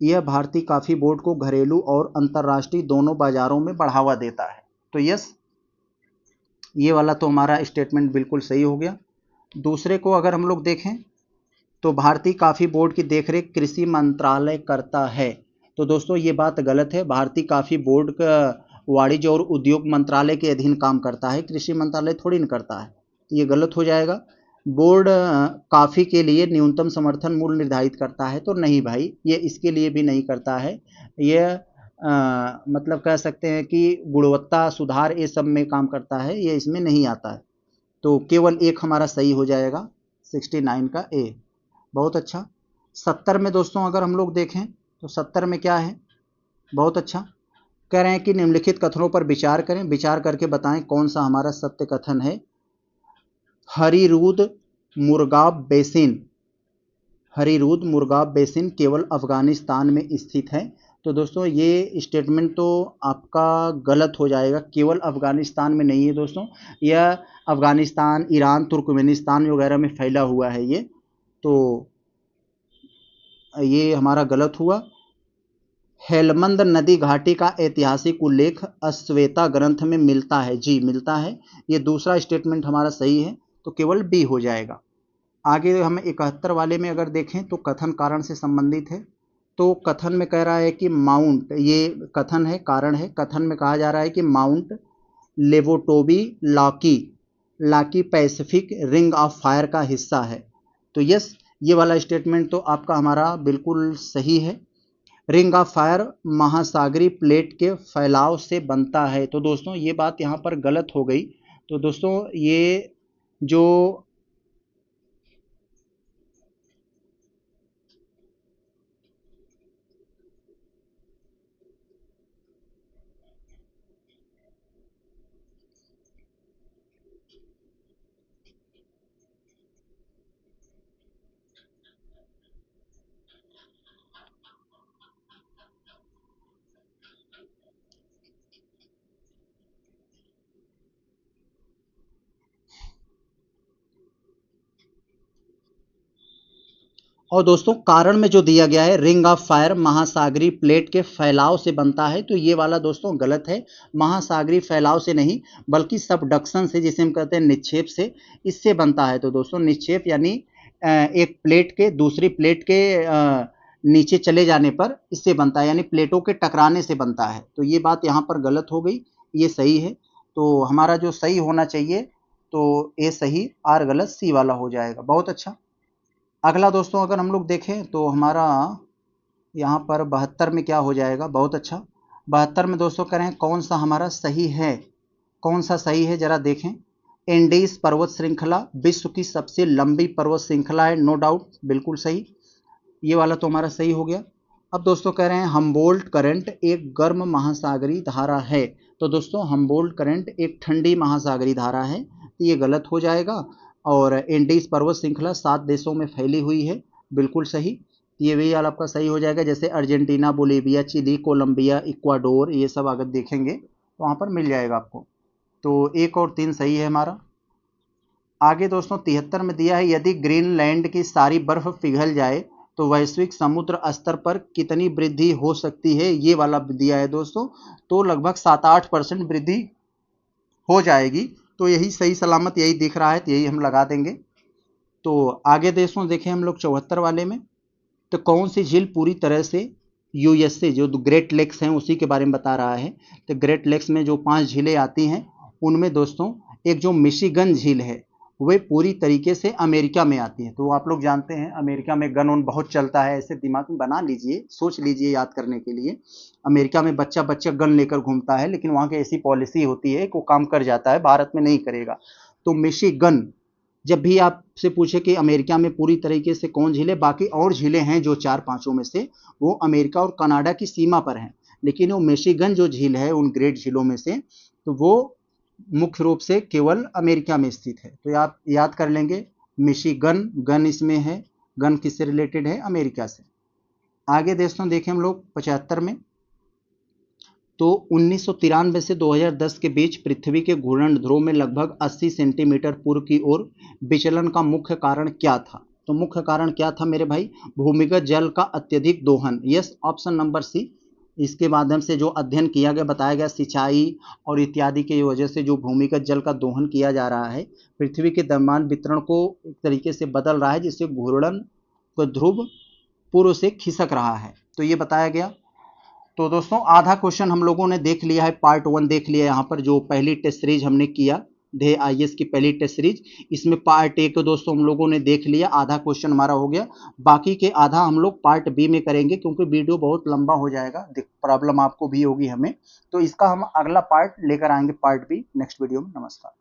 यह भारतीय कॉफी बोर्ड को घरेलू और अंतर्राष्ट्रीय दोनों बाजारों में बढ़ावा देता है। तो यस, ये वाला तो हमारा स्टेटमेंट बिल्कुल सही हो गया। दूसरे को अगर हम लोग देखें तो भारतीय कॉफी बोर्ड की देखरेख कृषि मंत्रालय करता है। तो दोस्तों ये बात गलत है। भारतीय कॉफी बोर्ड का वाणिज्य और उद्योग मंत्रालय के अधीन काम करता है, कृषि मंत्रालय थोड़ी न करता है, ये गलत हो जाएगा। बोर्ड कॉफ़ी के लिए न्यूनतम समर्थन मूल्य निर्धारित करता है, तो नहीं भाई, ये इसके लिए भी नहीं करता है। यह मतलब कह सकते हैं कि गुणवत्ता सुधार ये सब में काम करता है, ये इसमें नहीं आता है। तो केवल एक हमारा सही हो जाएगा, 69 का ए। बहुत अच्छा। 70 में दोस्तों अगर हम लोग देखें तो 70 में क्या है? बहुत अच्छा, कह रहे हैं कि निम्नलिखित कथनों पर विचार करें, विचार करके बताएं कौन सा हमारा सत्य कथन है। हरिरूद मुर्गाब बेसिन केवल अफगानिस्तान में स्थित है। तो दोस्तों ये स्टेटमेंट तो आपका गलत हो जाएगा, केवल अफगानिस्तान में नहीं है दोस्तों, यह अफगानिस्तान, ईरान, तुर्कमेनिस्तान वगैरह में फैला हुआ है ये, तो ये हमारा गलत हुआ। हेलमंद नदी घाटी का ऐतिहासिक उल्लेख अश्वेता ग्रंथ में मिलता है, जी मिलता है, ये दूसरा स्टेटमेंट हमारा सही है, तो केवल बी हो जाएगा। आगे हम 71 वाले में अगर देखें तो कथन कारण से संबंधित है। तो कथन में कह रहा है कि माउंट, ये कथन है, कारण है। कथन में कहा जा रहा है कि Mount Lewotobi Laki Pacific Ring of Fire का हिस्सा है। तो यस, ये वाला स्टेटमेंट तो आपका हमारा बिल्कुल सही है। रिंग ऑफ फायर महासागरीय प्लेट के फैलाव से बनता है। तो दोस्तों ये बात यहाँ पर गलत हो गई। तो दोस्तों ये जो और दोस्तों कारण में जो दिया गया है रिंग ऑफ फायर महासागरीय प्लेट के फैलाव से बनता है, तो ये वाला दोस्तों गलत है। महासागरीय फैलाव से नहीं बल्कि सबडक्शन से, जिसे हम कहते हैं निक्षेप से, इससे बनता है। तो दोस्तों निक्षेप यानी एक प्लेट के दूसरी प्लेट के नीचे चले जाने पर इससे बनता है, यानी प्लेटों के टकराने से बनता है। तो ये बात यहाँ पर गलत हो गई, ये सही है। तो हमारा जो सही होना चाहिए तो ए सही, आर गलत, सी वाला हो जाएगा। बहुत अच्छा। अगला दोस्तों अगर हम लोग देखें तो हमारा यहाँ पर 72 में क्या हो जाएगा। बहुत अच्छा। 72 में दोस्तों कह रहे हैं कौन सा हमारा सही है, कौन सा सही है जरा देखें। एंडीज पर्वत श्रृंखला विश्व की सबसे लंबी पर्वत श्रृंखला है, नो डाउट, बिल्कुल सही, ये वाला तो हमारा सही हो गया। अब दोस्तों कह रहे हैं हम्बोल्ट करंट एक गर्म महासागरीय धारा है। तो दोस्तों हम्बोल्ट करंट एक ठंडी महासागरीय धारा है, तो ये गलत हो जाएगा। और एंडीज पर्वत श्रृंखला 7 देशों में फैली हुई है, बिल्कुल सही, ये भी वाला आपका सही हो जाएगा। जैसे Argentina, Bolivia, Chile, Colombia, Ecuador, ये सब अगर देखेंगे तो वहाँ पर मिल जाएगा आपको। तो 1 और 3 सही है हमारा। आगे दोस्तों 73 में दिया है यदि ग्रीनलैंड की सारी बर्फ पिघल जाए तो वैश्विक समुद्र स्तर पर कितनी वृद्धि हो सकती है, ये वाला दिया है दोस्तों। तो लगभग 7-8% वृद्धि हो जाएगी। तो यही सही सलामत यही दिख रहा है, तो यही हम लगा देंगे। तो आगे देशों देखें हम लोग 74 वाले में, तो कौन सी झील पूरी तरह से यूएस से जो ग्रेट लेक्स हैं उसी के बारे में बता रहा है। तो ग्रेट लेक्स में जो 5 झीलें आती हैं उनमें दोस्तों एक जो मिशिगन झील है वे पूरी तरीके से अमेरिका में आती है। तो आप लोग जानते हैं अमेरिका में गन ऑन बहुत चलता है, ऐसे दिमाग में बना लीजिए, सोच लीजिए याद करने के लिए। अमेरिका में बच्चा बच्चा गन लेकर घूमता है, लेकिन वहाँ की ऐसी पॉलिसी होती है कि वो काम कर जाता है, भारत में नहीं करेगा। तो मिशिगन, जब भी आपसे पूछे कि अमेरिका में पूरी तरीके से कौन झील है, बाकी और झीलें हैं जो 4-5 में से वो अमेरिका और कनाडा की सीमा पर हैं, लेकिन वो मिशिगन जो झील है उन ग्रेट झीलों में से, तो वो मुख्य रूप से केवल अमेरिका में स्थित है। तो आप याद कर लेंगे मिशिगन, गन इसमें है, गन किससे रिलेटेड है, अमेरिका से। आगे दोस्तों देखें हम लोग 75 में, तो 1993 से 2010 के बीच पृथ्वी के घूर्णन ध्रुव में लगभग 80 सेंटीमीटर पूर्व की ओर विचलन का मुख्य कारण क्या था। तो मुख्य कारण क्या था मेरे भाई, भूमिगत जल का अत्यधिक दोहन। Yes, option number C. इसके माध्यम से जो अध्ययन किया गया, बताया गया सिंचाई और इत्यादि की वजह से जो भूमिगत जल का दोहन किया जा रहा है, पृथ्वी के द्रव्यमान वितरण को एक तरीके से बदल रहा है, जिससे घूर्णन का ध्रुव पूर्व से खिसक रहा है। तो ये बताया गया। तो दोस्तों आधा क्वेश्चन हम लोगों ने देख लिया है, पार्ट 1 देख लिया है। यहाँ पर जो पहली टेस्ट सीरीज हमने किया ढे आईएएस की पहली टेस्ट सीरीज, इसमें पार्ट 1 दोस्तों हम लोगों ने देख लिया, आधा क्वेश्चन हमारा हो गया। बाकी के आधा हम लोग पार्ट बी में करेंगे, क्योंकि वीडियो बहुत लंबा हो जाएगा, प्रॉब्लम आपको भी होगी हमें। तो इसका हम अगला पार्ट लेकर आएंगे, पार्ट बी, नेक्स्ट वीडियो में। नमस्कार।